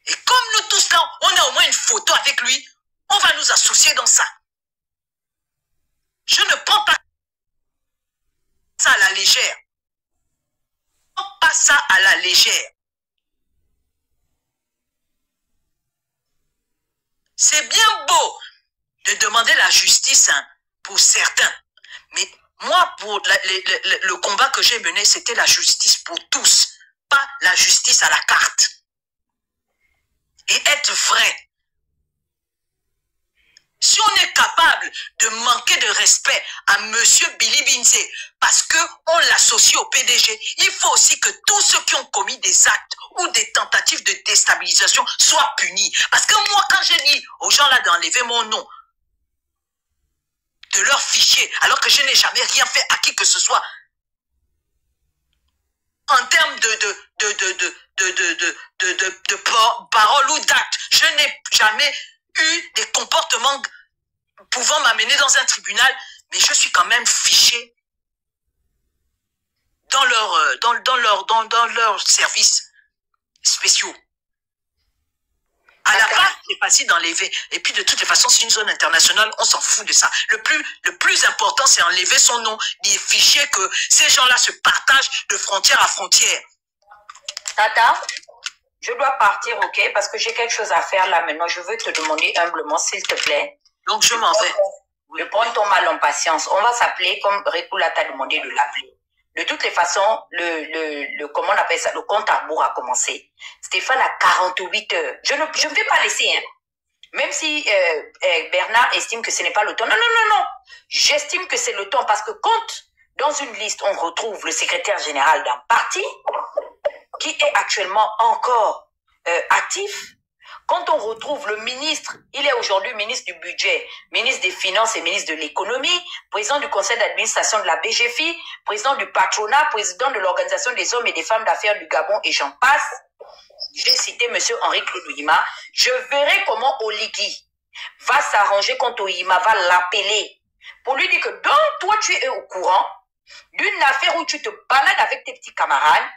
Et comme nous tous là, on a au moins une photo avec lui, on va nous associer dans ça. Je ne prends pas ça à la légère. Je ne prends pas ça à la légère. C'est bien beau de demander la justice hein, pour certains. Mais moi, pour le combat que j'ai mené, c'était la justice pour tous. Pas la justice à la carte. Et être vrai. Si on est capable de manquer de respect à Monsieur Billy Binze, parce qu'on l'associe au PDG, il faut aussi que tous ceux qui ont commis des actes ou des tentatives de déstabilisation soient punis. Parce que moi, quand j'ai dit aux gens là d'enlever mon nom de leur fichier, alors que je n'ai jamais rien fait à qui que ce soit, en termes de parole ou d'acte, je n'ai jamais eu des comportements pouvant m'amener dans un tribunal, mais je suis quand même fiché dans leurs services spéciaux. À la fin, c'est facile d'enlever. Et puis, de toutes les façons, c'est une zone internationale, on s'en fout de ça. Le plus important, c'est enlever son nom des fichiers que ces gens-là se partagent de frontière à frontière. Tata, je dois partir, ok? Parce que j'ai quelque chose à faire là maintenant. Je veux te demander humblement, s'il te plaît. Donc, je m'en vais. Ne prends ton mal en patience. On va s'appeler comme Rekula t'a demandé de l'appeler. De toutes les façons, comment on appelle ça, le compte à rebours a commencé. Stéphane a 48 heures. Je ne vais pas laisser, hein. Même si Bernard estime que ce n'est pas le temps. Non, non, non, non. J'estime que c'est le temps parce que quand dans une liste, on retrouve le secrétaire général d'un parti qui est actuellement encore actif, quand on retrouve le ministre, il est aujourd'hui ministre du budget, ministre des finances et ministre de l'économie, président du conseil d'administration de la BGFI, président du patronat, président de l'organisation des hommes et des femmes d'affaires du Gabon et j'en passe. J'ai cité M. Henri-Claude Oyima. Je verrai comment Oligui va s'arranger quand Oyima va l'appeler pour lui dire que donc toi tu es au courant d'une affaire où tu te balades avec tes petits camarades,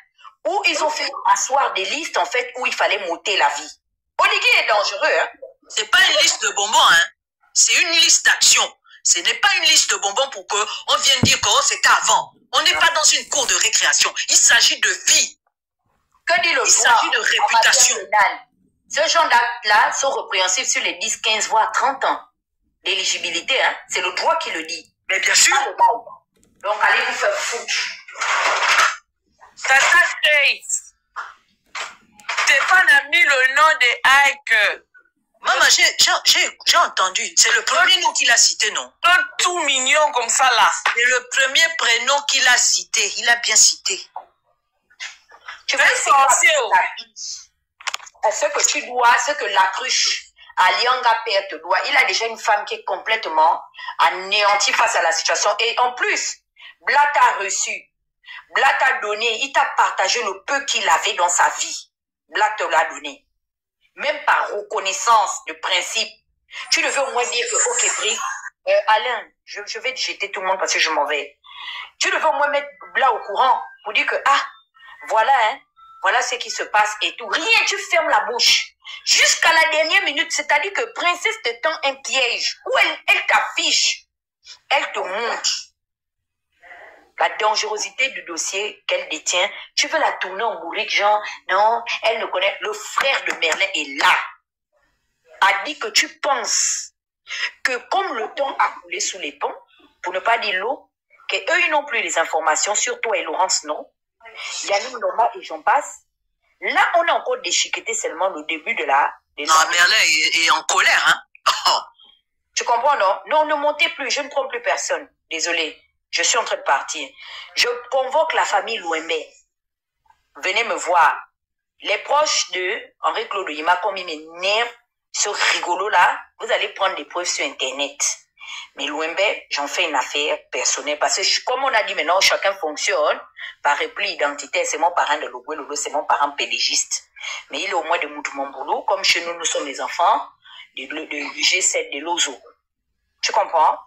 où ils ont fait asseoir des listes en fait où il fallait monter la vie. Oligui est dangereux, hein. C'est pas une liste de bonbons, hein. C'est une liste d'actions. Ce n'est pas une liste de bonbons pour qu'on vienne dire que oh, c'était avant. On n'est pas dans une cour de récréation. Il s'agit de vie. Que dit le Il s'agit de réputation. Ce genre d'actes-là sont répréhensibles sur les 10, 15, voire 30 ans d'éligibilité, hein. C'est le droit qui le dit. Mais bien sûr. Donc allez vous faire foutre. Tata Grace. Stéphane a mis le nom de Ike. Maman, j'ai entendu. C'est le premier nom qu'il a cité, non? Tout mignon comme ça, là. C'est le premier prénom qu'il a cité. Il a bien cité. Tu veux sorcier. Ce que tu dois, ce que la cruche Alianga Père te doit. Il a déjà une femme qui est complètement anéantie face à la situation. Et en plus, Blat a reçu. Blat a donné. Il t'a partagé le peu qu'il avait dans sa vie. Blat te l'a donné. Même par reconnaissance de principe. Tu devais au moins dire que, ok, Brie, Alain, je vais jeter tout le monde parce que je m'en vais. Tu devais au moins mettre Blat au courant pour dire que, ah, voilà, hein, voilà ce qui se passe et tout. Rien, tu fermes la bouche. Jusqu'à la dernière minute, c'est-à-dire que Princesse te tend un piège où elle t'affiche. Elle te montre la dangerosité du dossier qu'elle détient. Tu veux la tourner en bourrique, genre, non, elle ne connaît. Le frère de Merlin est là. A dit que tu penses que comme le temps a coulé sous les ponts, pour ne pas dire l'eau, qu'eux, ils n'ont plus les informations, sur toi et Laurence, non. Yannick Noma et j'en passe. Là, on a encore déchiqueté seulement le début de la... Non, Merlin est en colère, hein. Oh. Tu comprends, non? Non, ne montez plus, je ne trompe plus personne. Désolé. Je suis en train de partir. Je convoque la famille Louembe. Venez me voir. Les proches de Henri-Claude Oyima, comme il m'énerve, ce rigolo-là, vous allez prendre des preuves sur Internet. Mais Louembe, j'en fais une affaire personnelle. Parce que, comme on a dit maintenant, chacun fonctionne par repli identitaire. C'est mon parent de Logwe Lolo, c'est mon parent pédégiste. Mais il est au moins de Moutoumamboulou, comme chez nous, nous sommes les enfants du G7 de Lozo. Tu comprends?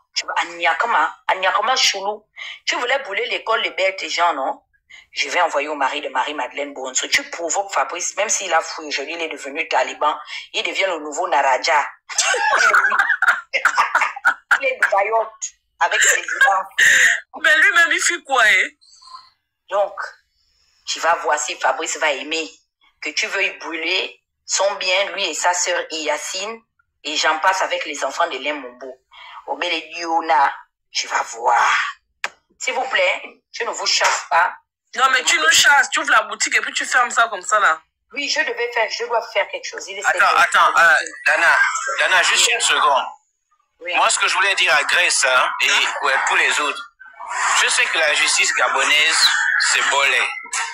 Anyakama Choulou. Tu voulais bouler l'école les bêtes et gens, non? Je vais envoyer au mari de Marie-Madeleine Bonso. Tu provoques Fabrice, même s'il a fouillé aujourd'hui, il est devenu taliban. Il devient le nouveau Naraja. Il est du Bayotte avec ses enfants. Mais lui-même, il fait quoi, hein? Donc, tu vas voir si Fabrice va aimer que tu veuilles brûler son bien, lui et sa sœur Yacine, et j'en passe avec les enfants de Lemombo. Au Diona, tu vas voir. S'il vous plaît, je ne vous chasse pas. Non, mais tu nous chasses, tu ouvres la boutique et puis tu fermes ça comme ça, là. Oui, je dois faire quelque chose. Attends, Dana, juste une seconde. Oui. Moi, ce que je voulais dire à Grace, hein, et ouais, pour les autres, je sais que la justice gabonaise, c'est bolé.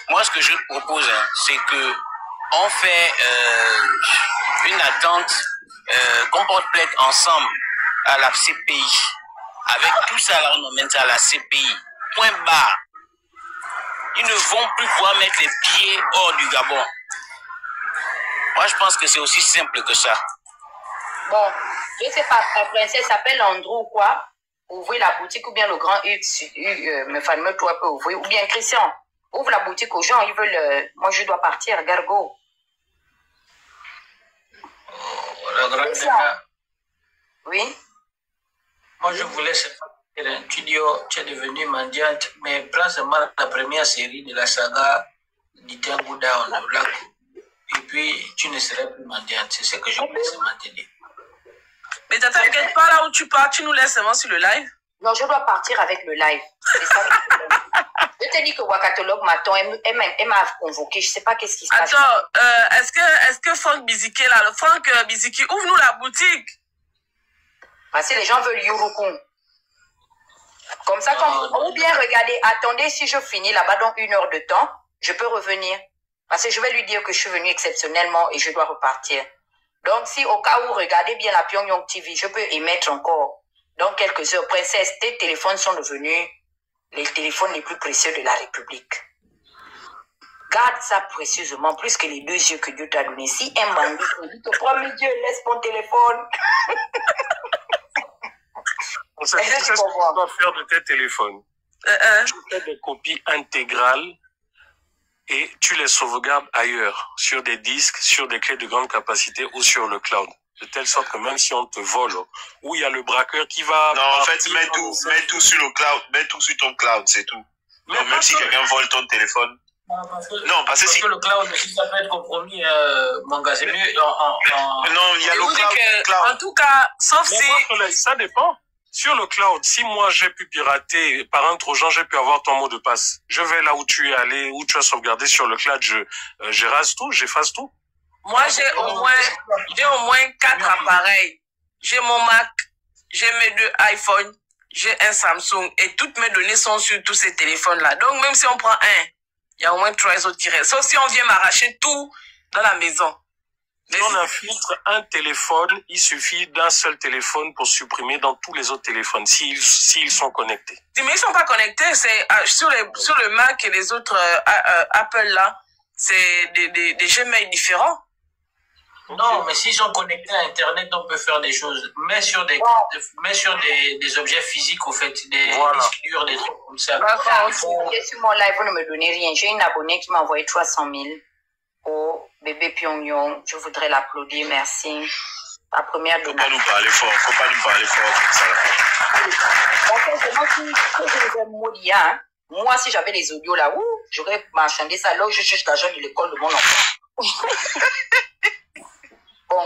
Moi, ce que je propose, hein, c'est que on fait une attente, qu'on porte plainte ensemble à la CPI. Avec tout ça, là, on emmène ça à la CPI. Point barre. Ils ne vont plus pouvoir mettre les pieds hors du Gabon. Moi, je pense que c'est aussi simple que ça. Bon, je ne sais pas, la princesse s'appelle Andrew ou quoi? Ouvrir la boutique ou bien le grand me fameux toi peut ouvrir. Ou bien Christian, ouvre la boutique aux gens, ils veulent... moi, je dois partir, Gargo. Voilà Oui. Moi, je voulais savoir, tu dis, oh, tu es devenue mendiante, mais prends seulement la première série de la saga d'Itengu Down, et puis tu ne serais plus mendiante. C'est ce que je voulais seulement te dire. Mais t'inquiète pas, là où tu pars, tu nous laisses seulement sur le live. Non, je dois partir avec le live. C'est ça le problème. Je t'ai dit que Wakatolog m'attend, elle m'a convoqué, je sais pas qu'est-ce qui se passe. Attends, est-ce que Franck Biziki là, le Franck Biziki, ouvre-nous la boutique. Parce que les gens veulent Yurukun. Comme ça, ou bien regardez, attendez, si je finis là-bas dans 1 heure de temps, je peux revenir. Parce que je vais lui dire que je suis venue exceptionnellement et je dois repartir. Donc, si au cas où, regardez bien la Pyongyang TV, je peux émettre encore dans quelques heures. Princesse, tes téléphones sont devenus les téléphones les plus précieux de la République. Garde ça précieusement, plus que les 2 yeux que Dieu t'a donné. Si un bandit te dit, prends mes yeux, laisse mon téléphone. On sait ce qu'on doit faire de tes téléphones. Tu fais des copies intégrales et tu les sauvegardes ailleurs, sur des disques, sur des clés de grande capacité ou sur le cloud. De telle sorte que même si on te vole, ou il y a le braqueur qui va... Non, en fait, mets tout sur le cloud, mets tout sur ton cloud, c'est tout. Mais même si quelqu'un vole ton téléphone... Non, parce que le cloud, si ça peut être compromis, mon gars, c'est mieux Non, il y a le cloud. En tout cas, sauf si... Ça dépend. Sur le cloud, si moi j'ai pu pirater par un trojan, j'ai pu avoir ton mot de passe. Je vais là où tu es allé, où tu as sauvegardé sur le cloud, je rase tout, j'efface tout. Moi, j'ai au moins 4 appareils. J'ai mon Mac, j'ai mes 2 iPhones, j'ai un Samsung et toutes mes données sont sur tous ces téléphones-là. Donc, même si on prend un, il y a au moins 3 autres qui restent. Sauf si on vient m'arracher tout dans la maison. Si on infiltre un téléphone, il suffit d'un seul téléphone pour supprimer dans tous les autres téléphones, s'ils sont connectés. Mais ils sont pas connectés, c'est sur le Mac et les autres Apple là, c'est des Gmail différents. Non, mais s'ils sont connectés à Internet, on peut faire des choses. Mais sur des objets physiques, au fait, des disques durs, des trucs comme ça. Sur mon live, vous ne me donnez rien. J'ai une abonnée qui m'a envoyé 300 000 au bébé Pyongyang. Je voudrais l'applaudir, merci. La première donation. Faut pas nous parler fort, comme ça. En fait, je vais mourir, hein. Moi, si j'avais les audios là, j'aurais marchandé ça. Là où je cherche l'argent de l'école de mon enfant. Bon,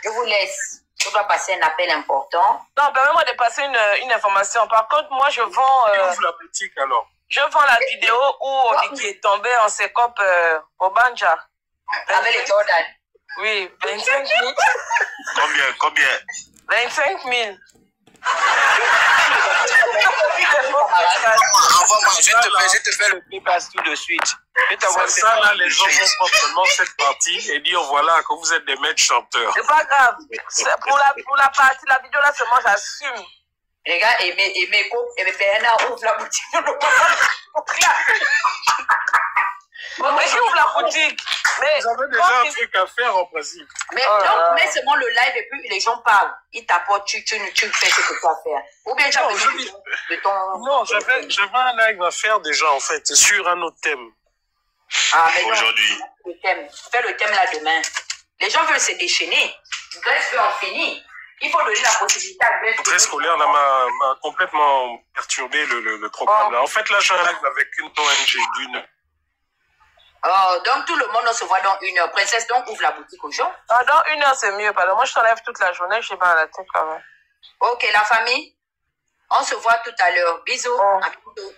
je vous laisse. Je dois passer un appel important. Non, permets-moi de passer une information. Par contre, moi, je vends... ouvre la boutique, alors. Je vends la vidéo où on dit qu'il est tombé en sécope au Banja. Avec les Jordan. Oui, 25 000. Combien 25 000. Envoie-moi, je te fais le PayPal tout de suite. Ça, là, les gens vont prendre seulement cette partie et dire, voilà, que vous êtes des maîtres chanteurs. C'est pas grave. Pour la partie, la vidéo là, seulement j'assume. Les gars, et Bernard ouvre la boutique. Mais j'ouvre la boutique. Mais vous avez déjà un truc à faire en principe. Mais donc, mets seulement le live et puis les gens parlent. Ils t'apportent, tu fais ce que tu as à faire. Ou bien tu as besoin de ton... Non, j'avais un live à faire déjà, en fait, sur un autre thème. Ah, mais aujourd'hui. Fais le thème là demain. Les gens veulent se déchaîner. Grèce veut en finir. Il faut donner la possibilité à Grèce. Très scolaire, là, m'a complètement perturbé le programme. Là. En fait, là, j'ai un live avec une ONG d'une... Oh, donc tout le monde se voit dans 1 heure. Princesse, donc ouvre la boutique aux gens. Ah, dans 1 heure, c'est mieux. Parce que moi, je t'enlève toute la journée, je suis pas à la tête quand même. Ok, la famille, on se voit tout à l'heure. Bisous. À bientôt.